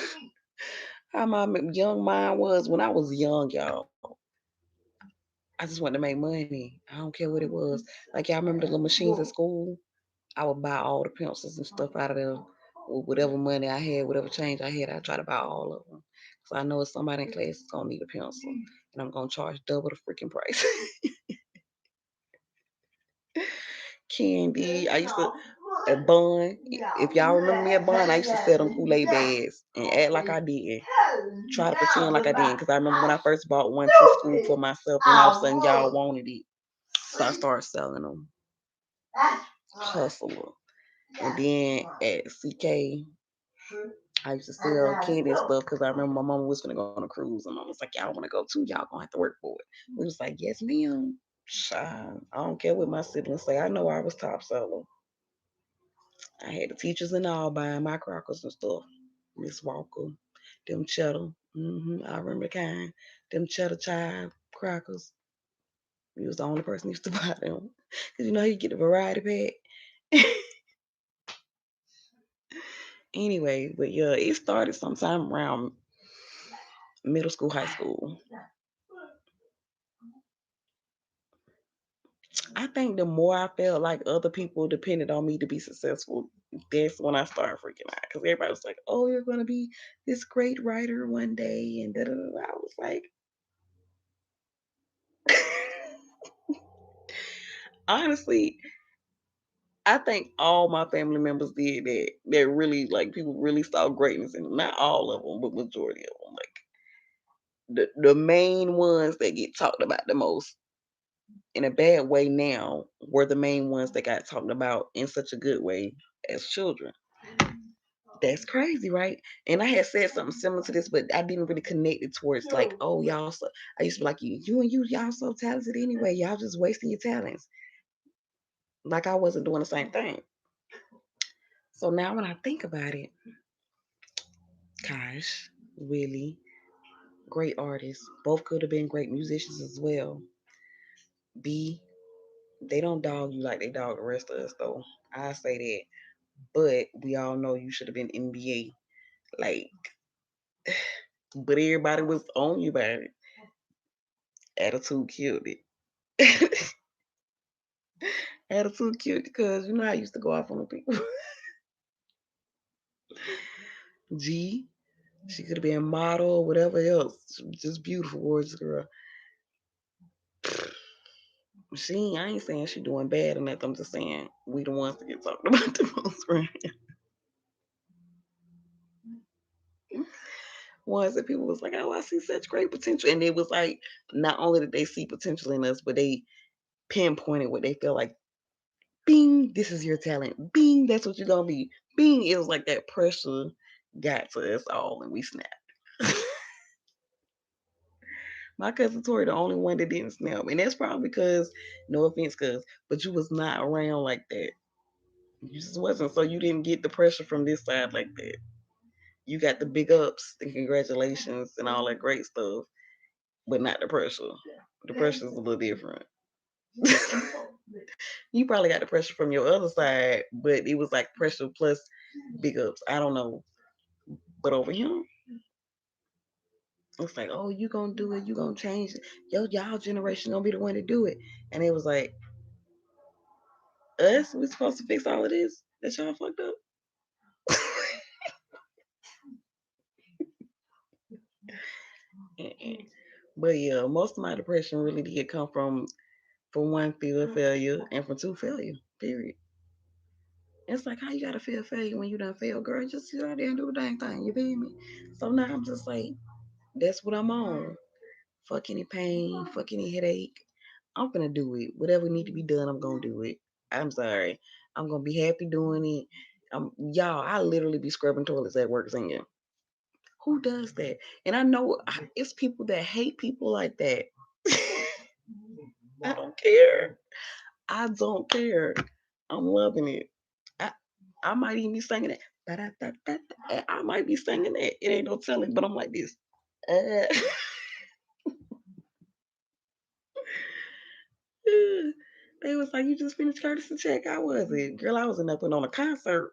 [SPEAKER 1] how my young mind was when I was young, y'all, I just wanted to make money. I don't care what it was. Like y'all remember the little machines at school? I would buy all the pencils and stuff out of there with whatever money I had, whatever change I had. I try to buy all of them. So I know if somebody in class is gonna need a pencil, and I'm gonna charge double the freaking price. Candy. I used to at Bun. If y'all remember me at Bun, I used to sell them Kool-Aid bags and act like I did. Try to pretend like I didn't, because I remember when I first bought one to school for myself, and all of a sudden y'all wanted it, so I started selling them. Hustler. And then at CK, I used to sell candy and stuff because I remember my mama was gonna go on a cruise, and mom was like, "Y'all want to go too? Y'all gonna have to work for it." We was like, "Yes, ma'am." Child, I don't care what my siblings say. I know I was top seller. I had the teachers and all buying my crackers and stuff. Miss Walker, them cheddar. I remember the kind. Them cheddar chive crackers. You was the only person who used to buy them. Cause you know you get the variety pack. Anyway, but yeah, it started sometime around middle school, high school. I think the more I felt like other people depended on me to be successful, that's when I started freaking out. Because everybody was like, "Oh, you're gonna be this great writer one day," and da da da. I was like, honestly, I think all my family members did that. That really, like, people really saw greatness in them. Not all of them, but majority of them. Like the main ones that get talked about the most in a bad way now were the main ones that got talked about in such a good way as children. That's crazy, right? And I had said something similar to this, but I didn't really connect it towards like, oh, y'all. So I used to be like, you and you, y'all so talented anyway. Y'all just wasting your talents. Like I wasn't doing the same thing. So now when I think about it, gosh, really great artists. Both could have been great musicians as well. B, they don't dog you like they dog the rest of us though. I say that. But we all know you should have been NBA. Like, but everybody was on you about it. Attitude killed it. Attitude killed it because you know I used to go off on the people. G, she could have been a model or whatever else. Just beautiful, gorgeous girl. I ain't saying she doing bad or nothing. I'm just saying we the ones that get talked about the most, right? Ones that people was like, oh, I see such great potential. And it was like, not only did they see potential in us, but they pinpointed what they felt like. Bing, this is your talent. Bing, that's what you're gonna be. Bing, it was like that pressure got to us all and we snapped. My cousin Tori, the only one that didn't snap. And that's probably because, no offense, cuz, but you was not around like that. You just wasn't. So you didn't get the pressure from this side like that. You got the big ups and congratulations and all that great stuff, but not the pressure. The pressure is a little different. You probably got the pressure from your other side, but it was like pressure plus big ups. I don't know. But over here, it's like, oh, you gonna do it, you gonna change it. Y'all generation gonna be the one to do it. And it was like, us, we supposed to fix all of this that y'all fucked up. But yeah, most of my depression really did come from one fear of failure and from two failure. Period. It's like how you gotta feel failure when you done fail, girl. Just sit out there and do the dang thing. You feel me? So now I'm just like, that's what I'm on. Fuck any pain, fuck any headache. I'm gonna do it. Whatever need to be done, I'm gonna do it. I'm sorry. I'm gonna be happy doing it. Y'all, I literally be scrubbing toilets at work singing. Who does that? And I know it's people that hate people like that. I don't care. I don't care. I'm loving it. I I might even be singing it. I might be singing it. It ain't no telling, but I'm like this. Uh, they was like, you just finished Curtis and Check. I wasn't. Girl, I was in there putting on a concert.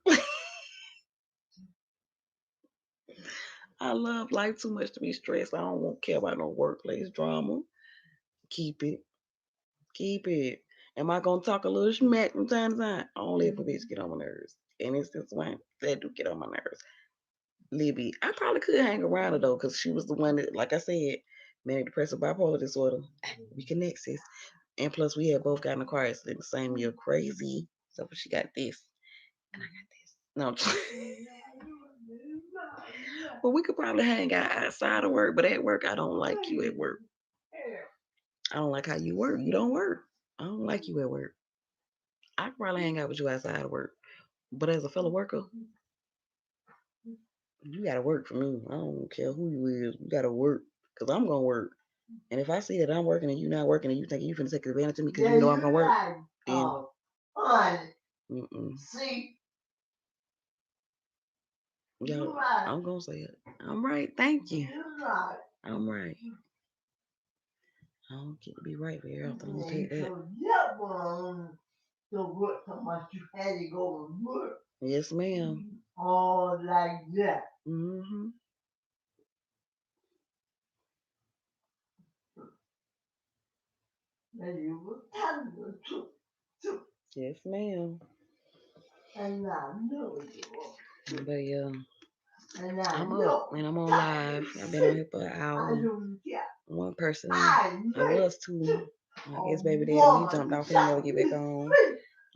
[SPEAKER 1] I love life too much to be stressed. I don't want care about no workplace drama. Keep it. Keep it. Am I gonna talk a little smack from time to time? Only if a bitch get on my nerves. And it's this one that do get on my nerves. Libby, I probably could hang around her though, because she was the one that, like I said, manic depressive bipolar disorder. We connect, sis. And plus, we had both gotten a car accident the same year. Crazy. So she got this, and I got this. No, but we could probably hang out outside of work. But at work, I don't like you at work. I don't like how you work. You don't work. I don't like you at work. I could probably hang out with you outside of work. But as a fellow worker, You gotta work for me. I don't care who you is. You gotta work. Because I'm going to work. And if I see that I'm working and you not working and you think you finna take advantage of me because you know I'm going to work, then, see, yo, I'm going to say it. I'm right. Thank you. I'm right. I don't get to be right very often. I'm going to take that. So what? So much you had to go to work. Yes, ma'am. All like that. Mm-hmm. And you were telling the truth. Yes, ma'am. And I know you are. But yeah, I'm up and I'm on live. I've been on here for an hour. One person, I was two. I guess baby daddy when he jumped off, he'll never get back on.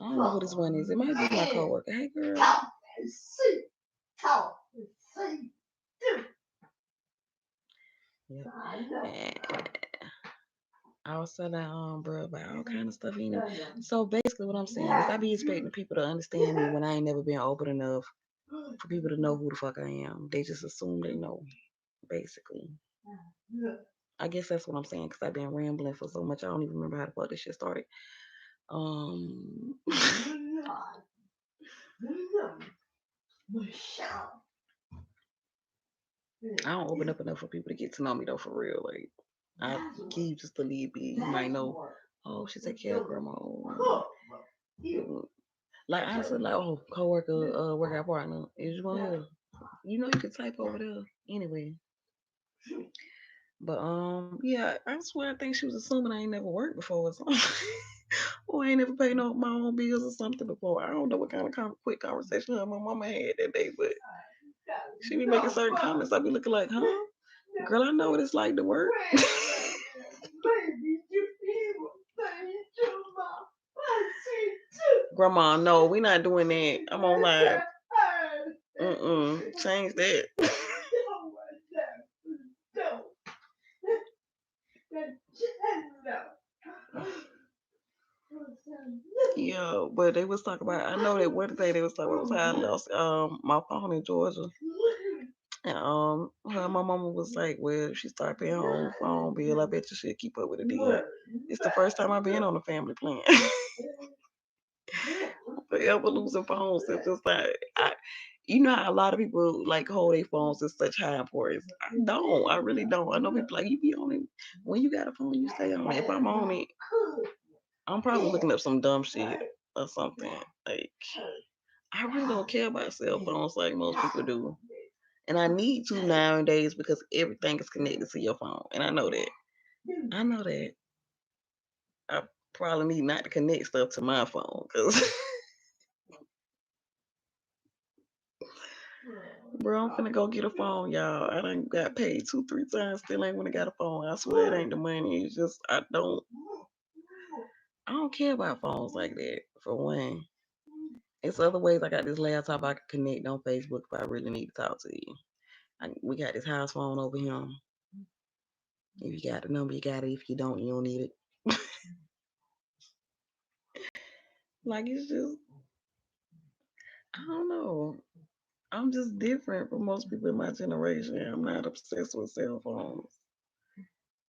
[SPEAKER 1] I don't know who this one is. It might be my coworker. Hey girl. Talk. Yeah. I was telling bro about all kind of stuff, you know. So basically what I'm saying is I be expecting people to understand me when I ain't never been open enough for people to know who the fuck I am. They just assume they know, basically. I guess that's what I'm saying because I've been rambling for so much I don't even remember how the fuck this shit started. I don't open up enough for people to get to know me though, for real. Like I keep just a lead be. You might know, oh, she take care of grandma. Like honestly, like coworker, workout partner. Is you gonna hear? You know you can type over there anyway. But yeah, I swear I think she was assuming I ain't never worked before or something. Or I ain't never paid no my own bills or something before. I don't know what kind of quick conversation her and my mama had that day, but she be making certain comments. I be looking like, huh? Girl, I know what it's like to work. Grandma, no, we not doing that. I'm on live. Change that. Yeah, but they was talking about. I know that one day they was talking about was how I lost my phone in Georgia, and her my mama was like, "Well, if she start paying her own phone bill, I bet you she'll keep up with it." Then it's the first time I've been on a family plan. Forever losing phones. It's just like you know how a lot of people like hold their phones in such high importance. I don't. I really don't. I know people like you be on it when you got a phone, you stay on it. If I'm on it, I'm probably looking up some dumb shit or something. Like I really don't care about cell phones like most people do. And I need to nowadays because everything is connected to your phone. And I know that. I know that. I probably need not to connect stuff to my phone because bro, I'm finna go get a phone, y'all. I done got paid 2, 3 times, still ain't wanna got a phone. I swear it ain't the money. It's just I don't care about phones like that, for one. It's other ways I got this laptop I can connect on Facebook if I really need to talk to you. We got this house phone over here. If you got the number, you got it. If you don't, you don't need it. Like it's just I don't know. I'm just different from most people in my generation. I'm not obsessed with cell phones.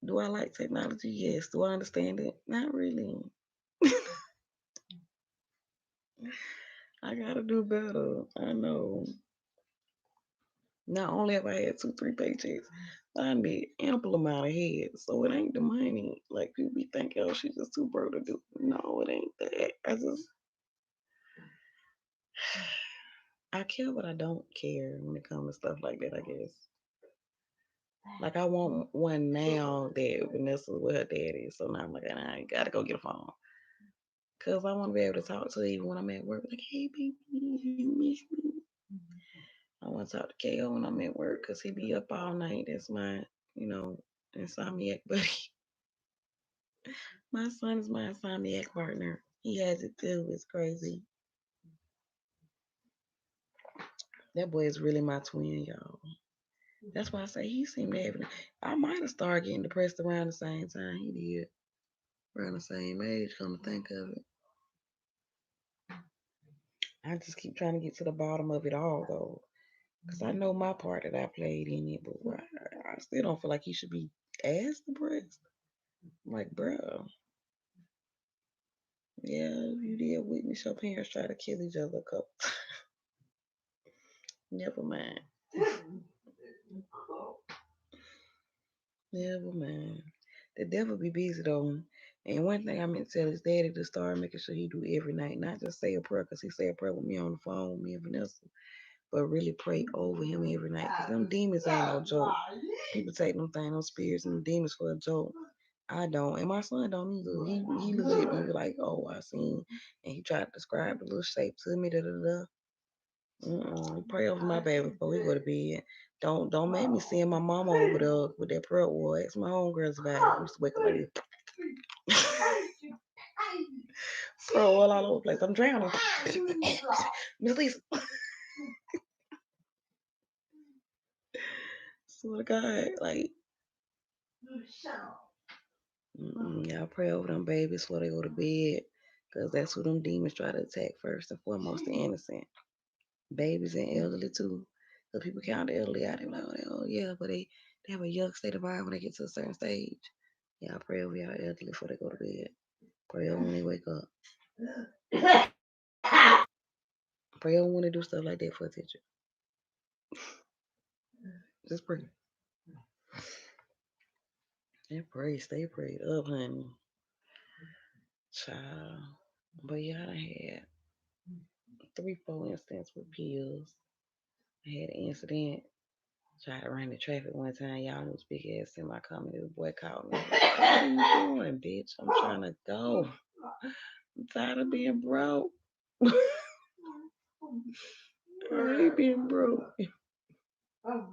[SPEAKER 1] Do I like technology? Yes. Do I understand it? Not really. I gotta do better. I know. Not only have I had 2, 3 paychecks, I need ample amount of head. So it ain't the money. Like people be thinking, oh, she's just too broke to do. No, it ain't that. I care, but I don't care when it comes to stuff like that. I guess. Like I want one now that Vanessa with her daddy. So now I'm like, nah, I gotta go get a phone. Cause I want to be able to talk to her even when I'm at work. Like, hey baby, you miss me? I want to talk to KO when I'm at work because he be up all night. That's my, you know, insomniac buddy. My son is my insomniac partner. He has it too. It's crazy. That boy is really my twin, y'all. That's why I say he seemed to have it. I might have started getting depressed around the same time he did. Around the same age, come to think of it. I just keep trying to get to the bottom of it all, though. Because I know my part that I played in it, but I still don't feel like he should be asked the breast. I'm like, bro, yeah, you did witness your parents try to kill each other a couple. Never mind. Never mind. The devil be busy though. And one thing I meant to tell his daddy to start making sure he do every night, not just say a prayer, because he say a prayer with me on the phone, me and Vanessa, but really pray over him every night. Because them demons ain't no joke. People take them things, them spirits and them demons for a joke. I don't, and my son don't either. He legit be like, oh, I seen, and he tried to describe the little shape to me, da da da. Pray over my baby before he go to bed. Don't make me send my mama over there with that prayer war. Ask my homegirls about it. We used to wake up like this. Prayer all over the place. I'm drowning. Miss Lisa. Swear to God, like, y'all pray over them babies before they go to bed. Because that's who them demons try to attack first and foremost, the innocent. Babies and elderly too. So people count the elderly out. They be like, oh yeah, but they have a young state of mind when they get to a certain stage. Y'all pray over y'all elderly before they go to bed. Pray over when they wake up. Pray over when they do stuff like that for attention. Just pray. And pray, stay prayed up, honey. Child. But yeah, I had 3, 4 incidents with pills. I had an incident. Tried to run the traffic one time. Y'all was big ass in my coming. The boy called me. What are you doing, bitch? I'm trying to go. I'm tired of being broke. I hate being broke. I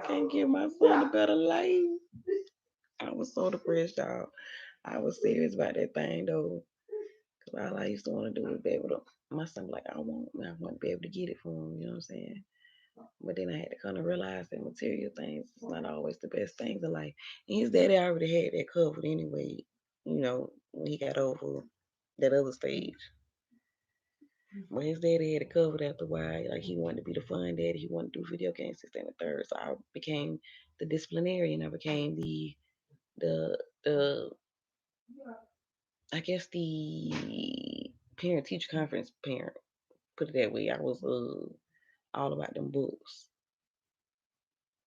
[SPEAKER 1] can't give my son a better life. I was so depressed, y'all. I was serious about that thing though. Cause all I used to want to do was be able to. My son like, I want to be able to get it for him. You know what I'm saying? But then I had to kind of realize that material things is not always the best things in life. And his daddy already had that covered anyway. You know, when he got over that other stage. But his daddy had it covered after a while. Like he wanted to be the fun daddy. He wanted to do video games, this, and the third. So I became the disciplinarian. I became the I guess the parent teacher conference parent. Put it that way. I was all about them books.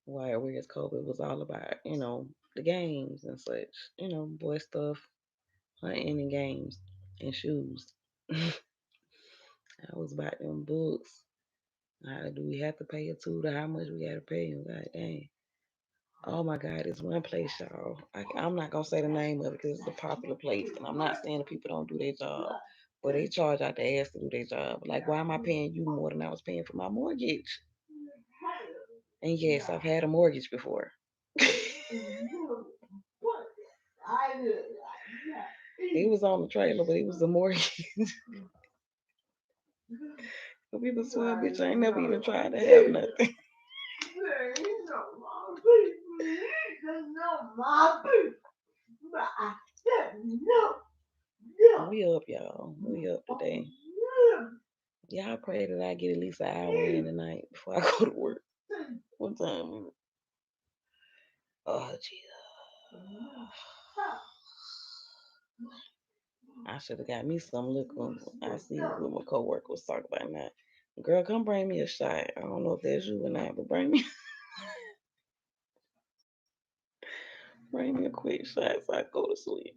[SPEAKER 1] While whereas COVID was all about, the games and such, boy stuff, hunting and games and shoes. I was about them books. How do we have to pay a tutor? How much we got to pay him? God dang. Oh my God, it's one place, y'all. I'm not gonna say the name of it because it's a popular place, and I'm not saying that people don't do their job, but they charge out the ass to do their job. Like, why am I paying you more than I was paying for my mortgage? And yes, I've had a mortgage before. It was on the trailer, but it was a mortgage. So people swear, bitch, I ain't never even tried to have nothing. We up, y'all. We up today. Y'all pray that I get at least an hour in tonight before I go to work. What time is it? Oh, Jesus. I should have got me some liquor. I see what my coworker was talking about now. Girl, come bring me a shot. I don't know if that's you or not, but bring me a quick shot so I go to sleep.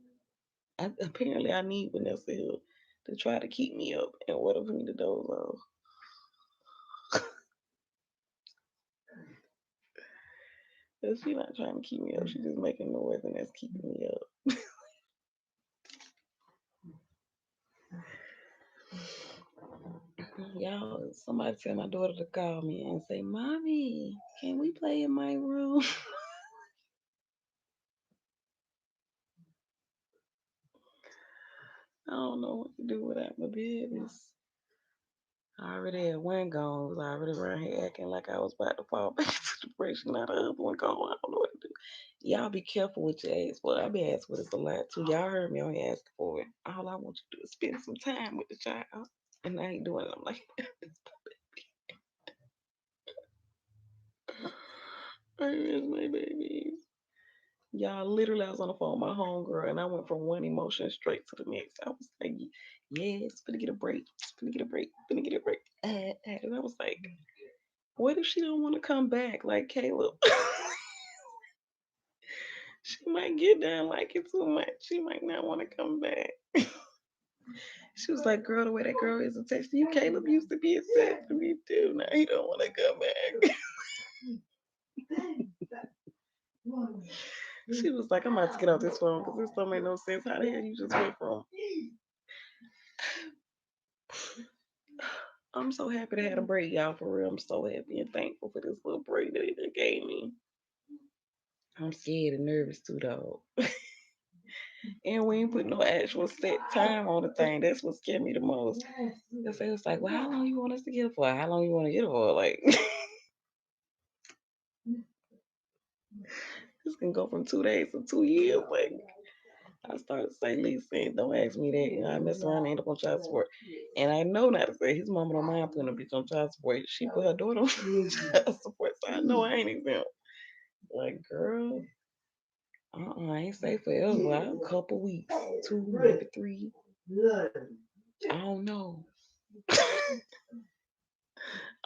[SPEAKER 1] Apparently, I need Vanessa Hill to try to keep me up in order for me to doze off. Cause she not trying to keep me up. She just making noise and that's keeping me up. Y'all, somebody tell my daughter to call me and say, Mommy, can we play in my room? I don't know what to do without my babies. I already had one gone. Was already around here acting like I was about to fall back into depression. Now the other one gone. I don't know what to do. Y'all be careful what you ask for. I be asking for this a lot too. Y'all heard me on here asking for it. All I want you to do is spend some time with the child. And I ain't doing it. I'm like, I miss my babies. Y'all, literally, I was on the phone with my homegirl, and I went from one emotion straight to the next. I was like, "Yes, finna get a break, finna get a break, finna get a break." And I was like, "What if she don't want to come back?" Like Caleb, she might get down like it too much. She might not want to come back. She was like, "Girl, the way that girl is attached to you, Caleb used to be attached to me too. Now he don't want to come back." She was like, "I'm about to get off this phone because this don't make no sense. How the hell you just went from?" I'm so happy to have a break, y'all. For real, I'm so happy and thankful for this little break that it gave me. I'm scared and nervous too, though. And we ain't put no actual set time on the thing. That's what scared me the most. Cause it was like, well, how long you want us to get it for? How long you want to get it for? Like, this can go from 2 days to 2 years. Like, I started to say, listen, don't ask me that. You know, I mess around and end up on child support. And I know not to say his mama don't mind putting a bitch on child support. She put her daughter on child support, so I know I ain't exempt. Like, girl, I ain't say forever. A couple weeks, 2, maybe 3. I don't know. I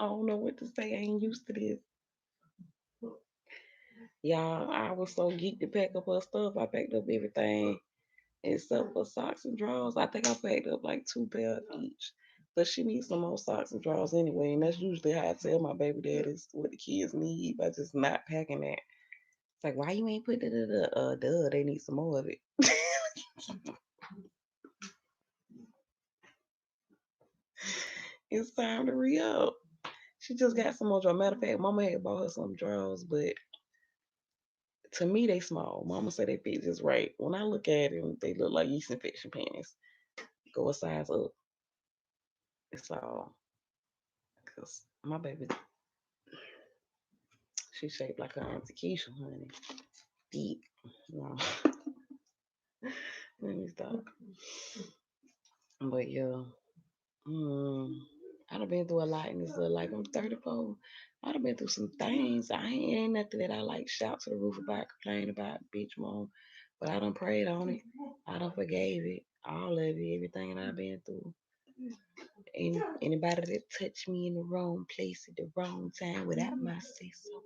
[SPEAKER 1] don't know what to say. I ain't used to this. Y'all, I was so geeked to pack up her stuff. I packed up everything except for socks and drawers. I think I packed up like 2 pairs each. But she needs some more socks and drawers anyway. And that's usually how I tell my baby daddies what the kids need by just not packing that. It's like, why you ain't put the duh, they need some more of it. It's time to re up. She just got some more drawers. Matter of fact, mama had bought her some drawers, but to me they small. Mama said they fit just right. When I look at them, they look like yeast infection panties. Go a size up. It's all because my baby, she shaped like her Auntie Keisha, honey. Deep. No. Let me stop. But yeah, mm, I done been through a lot in this little life. I'm 34. I done been through some things. I ain't nothing that I like shout to the roof about, complain about, bitch mom. But I done prayed on it. I done forgave it. All of it, everything that I've been through. Anybody that touched me in the wrong place at the wrong time without my say so,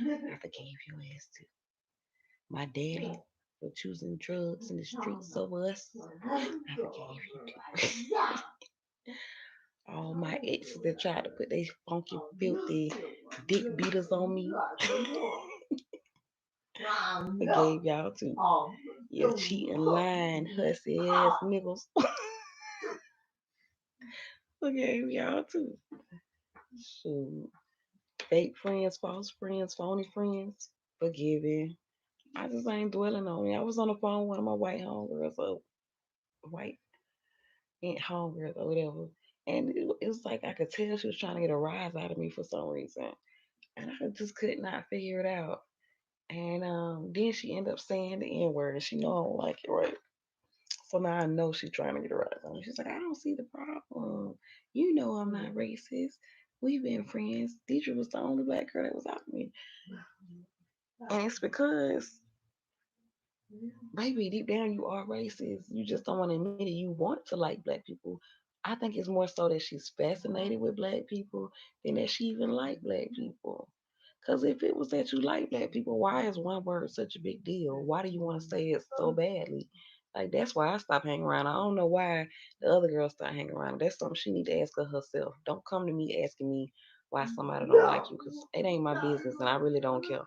[SPEAKER 1] I forgave your ass too. My daddy for choosing drugs in the streets over us, I forgave you too. All my exes that tried to put their funky, filthy dick beaters on me, I forgave y'all too. You cheating, lying, hussy ass niggas, forgave y'all too. Shoot. Fake friends, false friends, phony friends, forgiving. I just ain't dwelling on it. I was on the phone with one of my white homegirls, or white aunt homegirls, or whatever. And it was like I could tell she was trying to get a rise out of me for some reason. And I just could not figure it out. And then she ended up saying the N word, and she know I don't like it, right? So now I know she's trying to get a rise on me. She's like, I don't see the problem. You know I'm not racist. We've been friends. Deidre was the only black girl that was out with me. And it's because, baby, deep down you are racist. You just don't want to admit it. You want to like black people. I think it's more so that she's fascinated with black people than that she even like black people. Because if it was that you like black people, why is one word such a big deal? Why do you want to say it so badly? Like, that's why I stopped hanging around. I don't know why the other girls start hanging around. That's something she need to ask her herself. Don't come to me asking me why somebody don't like you, because it ain't my business and I really don't care.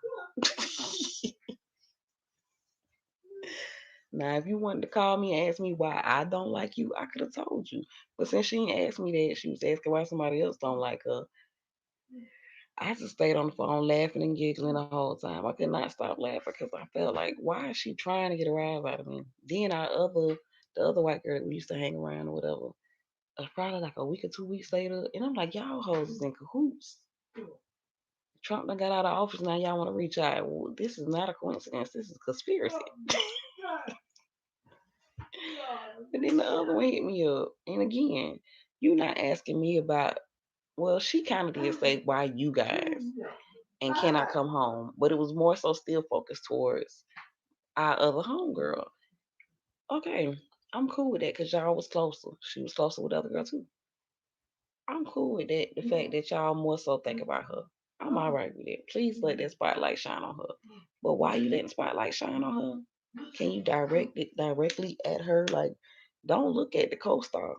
[SPEAKER 1] Now, if you wanted to call me and ask me why I don't like you, I could have told you. But since she ain't asked me that, she was asking why somebody else don't like her. I just stayed on the phone laughing and giggling the whole time. I could not stop laughing because I felt like, why is she trying to get a rise out of me? Then the other white girl we used to hang around or whatever, probably like a week or 2 weeks later, and I'm like, y'all hoes is in cahoots. Trump done got out of office, now y'all want to reach out. Well, this is not a coincidence. This is a conspiracy. And then the other one hit me up. And again, you not asking me about, well, she kind of did say, why you guys? and Can I Come Home? But it was more so still focused towards our other homegirl. Okay, I'm cool with that because y'all was closer. She was closer with the other girl too. I'm cool with that. The fact that y'all more so think about her. I'm all right with it. Please let that spotlight shine on her. But why you letting spotlight shine on her? Can you direct it directly at her? Like, don't look at the co-star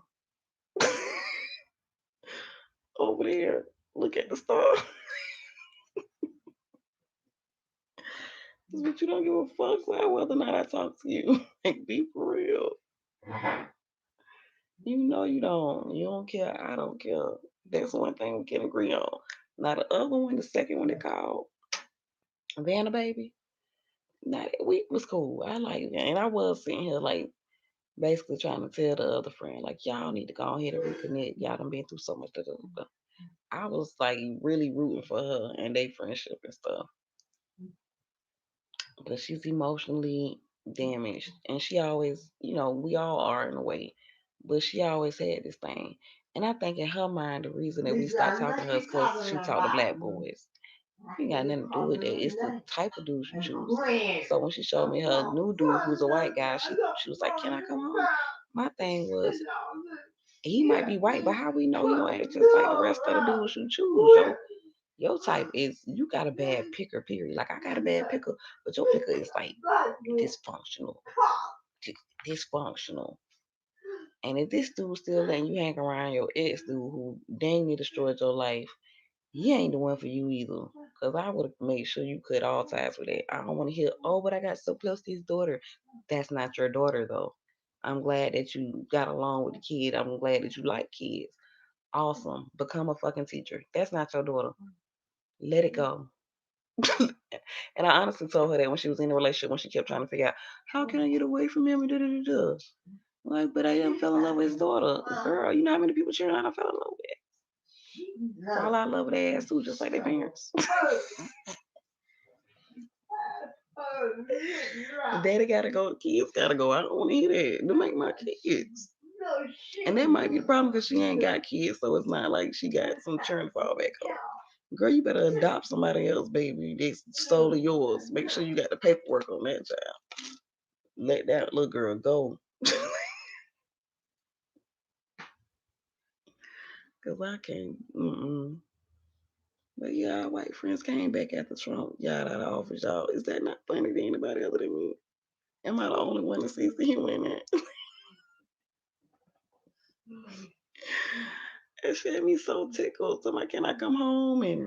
[SPEAKER 1] over there. Look at the star. But you don't give a fuck about whether or not I talk to you. Like, be for real. You know you don't. You don't care. I don't care. That's one thing we can agree on. Now the other one, the second one they called Vanna Baby. Now that week was cool. I like it. And I was sitting here like basically trying to tell the other friend, like, y'all need to go ahead and reconnect. Y'all done been through so much. Da, da, da. I was like really rooting for her and their friendship and stuff. But she's emotionally damaged. And she always, we all are in a way. But she always had this thing. And I think in her mind, the reason that we stopped talking to her is because she talked to black boys. It ain't got nothing to do with that. It's the type of dude you choose. So when she showed me her new dude, who's a white guy, she was like, "Can I come home?" My thing was, he might be white, but how we know he don't act just like the rest of the dudes you choose? Your type is you got a bad picker. Period. Like I got a bad picker, but your picker is like dysfunctional, dysfunctional. And if this dude still letting you hang around your ex dude who dang near destroyed your life, he ain't the one for you either. Cause I would have made sure you cut all ties with that. I don't want to hear, oh, but I got so close to his daughter. That's not your daughter though. I'm glad that you got along with the kid. I'm glad that you like kids. Awesome. Become a fucking teacher. That's not your daughter. Let it go. And I honestly told her that when she was in a relationship, when she kept trying to figure out how can I get away from him and da da da da. Like, but I didn't fell in love with his daughter. Girl, you know how many people cheering on I fell in love with? While I love their ass too, just like their parents. Daddy gotta go, kids gotta go. I don't want to hear that. To make my kids. And that might be the problem because she ain't got kids, so it's not like she got some churn to fall back on. Girl, you better adopt somebody else, baby. That's solely yours. Make sure you got the paperwork on that child. Let that little girl go. Because I can't. Mm-mm. But yeah, our white friends came back after Trump got out of office, y'all. Is that not funny to anybody other than me? Am I the only one that sees the humor in that? It had me so tickled. So like, can I come home and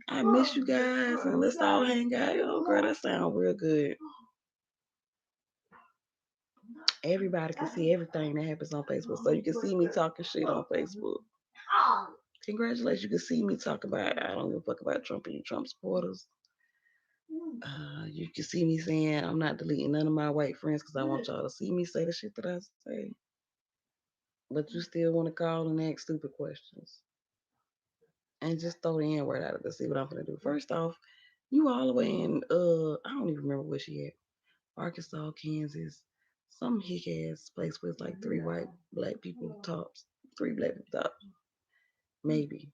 [SPEAKER 1] I miss you guys and let's all hang out? Oh, girl, that sounds real good. Everybody can see everything that happens on Facebook. So you can see me talking shit on Facebook. Congratulations, you can see me talk about I don't give a fuck about Trump and you Trump supporters. You can see me saying I'm not deleting none of my white friends because I want y'all to see me say the shit that I say. But you still want to call and ask stupid questions. And just throw the N word out of it to see what I'm gonna do. First off, you all the way in I don't even remember where she at. Arkansas, Kansas, some hick ass place with like three white black people tops. Three black people tops. Maybe.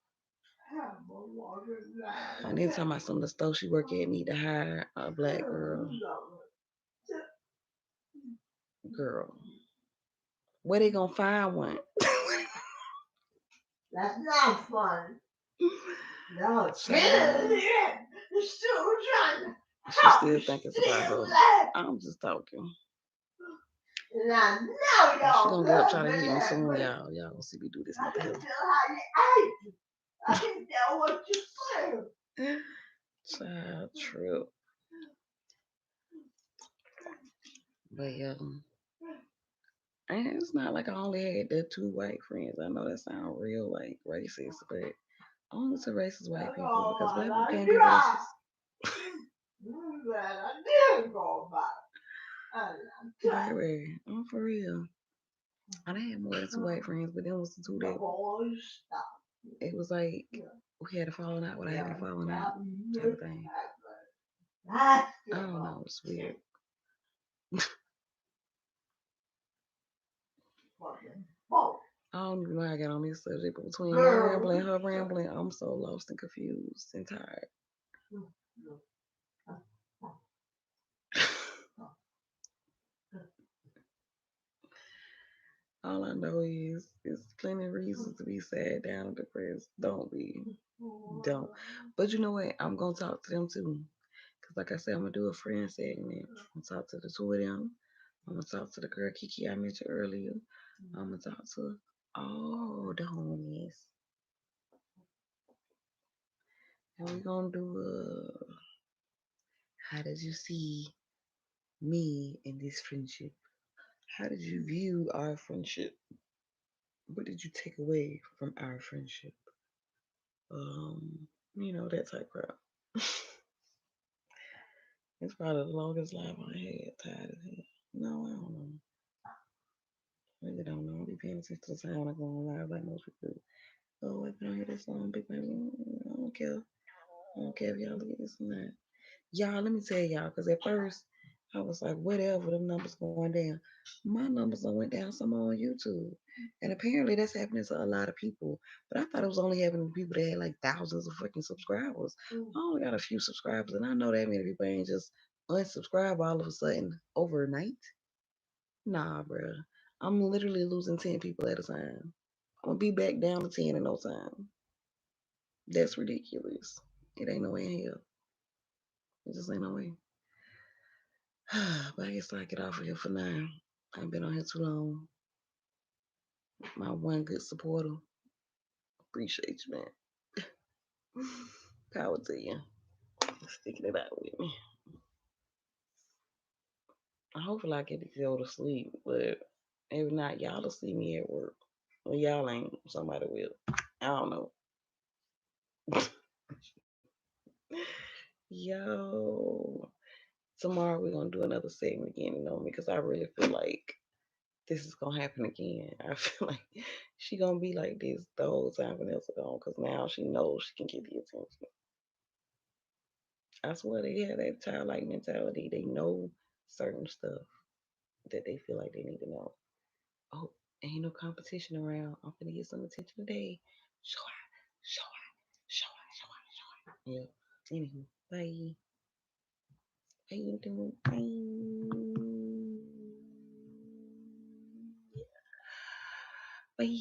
[SPEAKER 1] And then talking about some of the stuff she work at need to hire a black girl. Girl. Where they gonna find one? That's not fun. No, it's still trying. She still think it's about her. I'm just talking. Now, she gonna get up trying to hit me soon, y'all. Y'all gonna see me do this mother. I can tell what you say. Child, true. But yeah, and it's not like I only had the two white friends. I know that sounds real like racist, but only to racist white people because black people can't be racist. Baby, I'm for real. I done had more than two white friends, but then was the two that it was like we had a falling out without having a falling out type of thing. I don't know, it's weird. I don't even know how I got on this subject, but between my rambling and her rambling, I'm so lost and confused and tired. All I know is it's plenty of reasons to be sad, down, and depressed. Don't be. Don't. But you know what? I'm gonna talk to them too. Cause like I said, I'm gonna do a friend segment. I'm gonna talk to the two of them. I'm gonna talk to the girl Kiki I mentioned earlier. I'm gonna talk to all the homies. And we're gonna do how did you see me in this friendship? How did you view our friendship? What did you take away from our friendship? That type crap. It's probably the longest life I had, tired of hell. No, I don't know. Really don't know. I be paying attention to the time when I go on live like most people do. Oh, if you don't hear this song, big baby, I don't care. I don't care if y'all look at this or not. Y'all, let me tell y'all, because at first I was like, whatever, them numbers going down. My numbers done went down some on YouTube. And apparently that's happening to a lot of people. But I thought it was only happening to people that had like thousands of fucking subscribers. I only got a few subscribers, and I know that many people ain't just unsubscribe all of a sudden overnight. Nah, bruh. I'm literally losing 10 people at a time. I'm gonna be back down to 10 in no time. That's ridiculous. It ain't no way in hell. It just ain't no way. But I guess I'll get off of here for now. I've been on here too long. My one good supporter. Appreciate you, man. Power to you. Sticking it out with me. Hopefully I get to go to sleep, but if not, y'all will see me at work. Well, y'all ain't. Somebody will. I don't know. Yo. Tomorrow we're gonna do another segment again, because I really feel like this is gonna happen again. I feel like she gonna be like this the whole time Vanessa gone, because now she knows she can get the attention. I swear they have that childlike mentality. They know certain stuff that they feel like they need to know. Oh, ain't no competition around. I'm gonna get some attention today. Show out, show out, show out, show out, show out. Yeah. Anywho, bye. How you doing? Bye.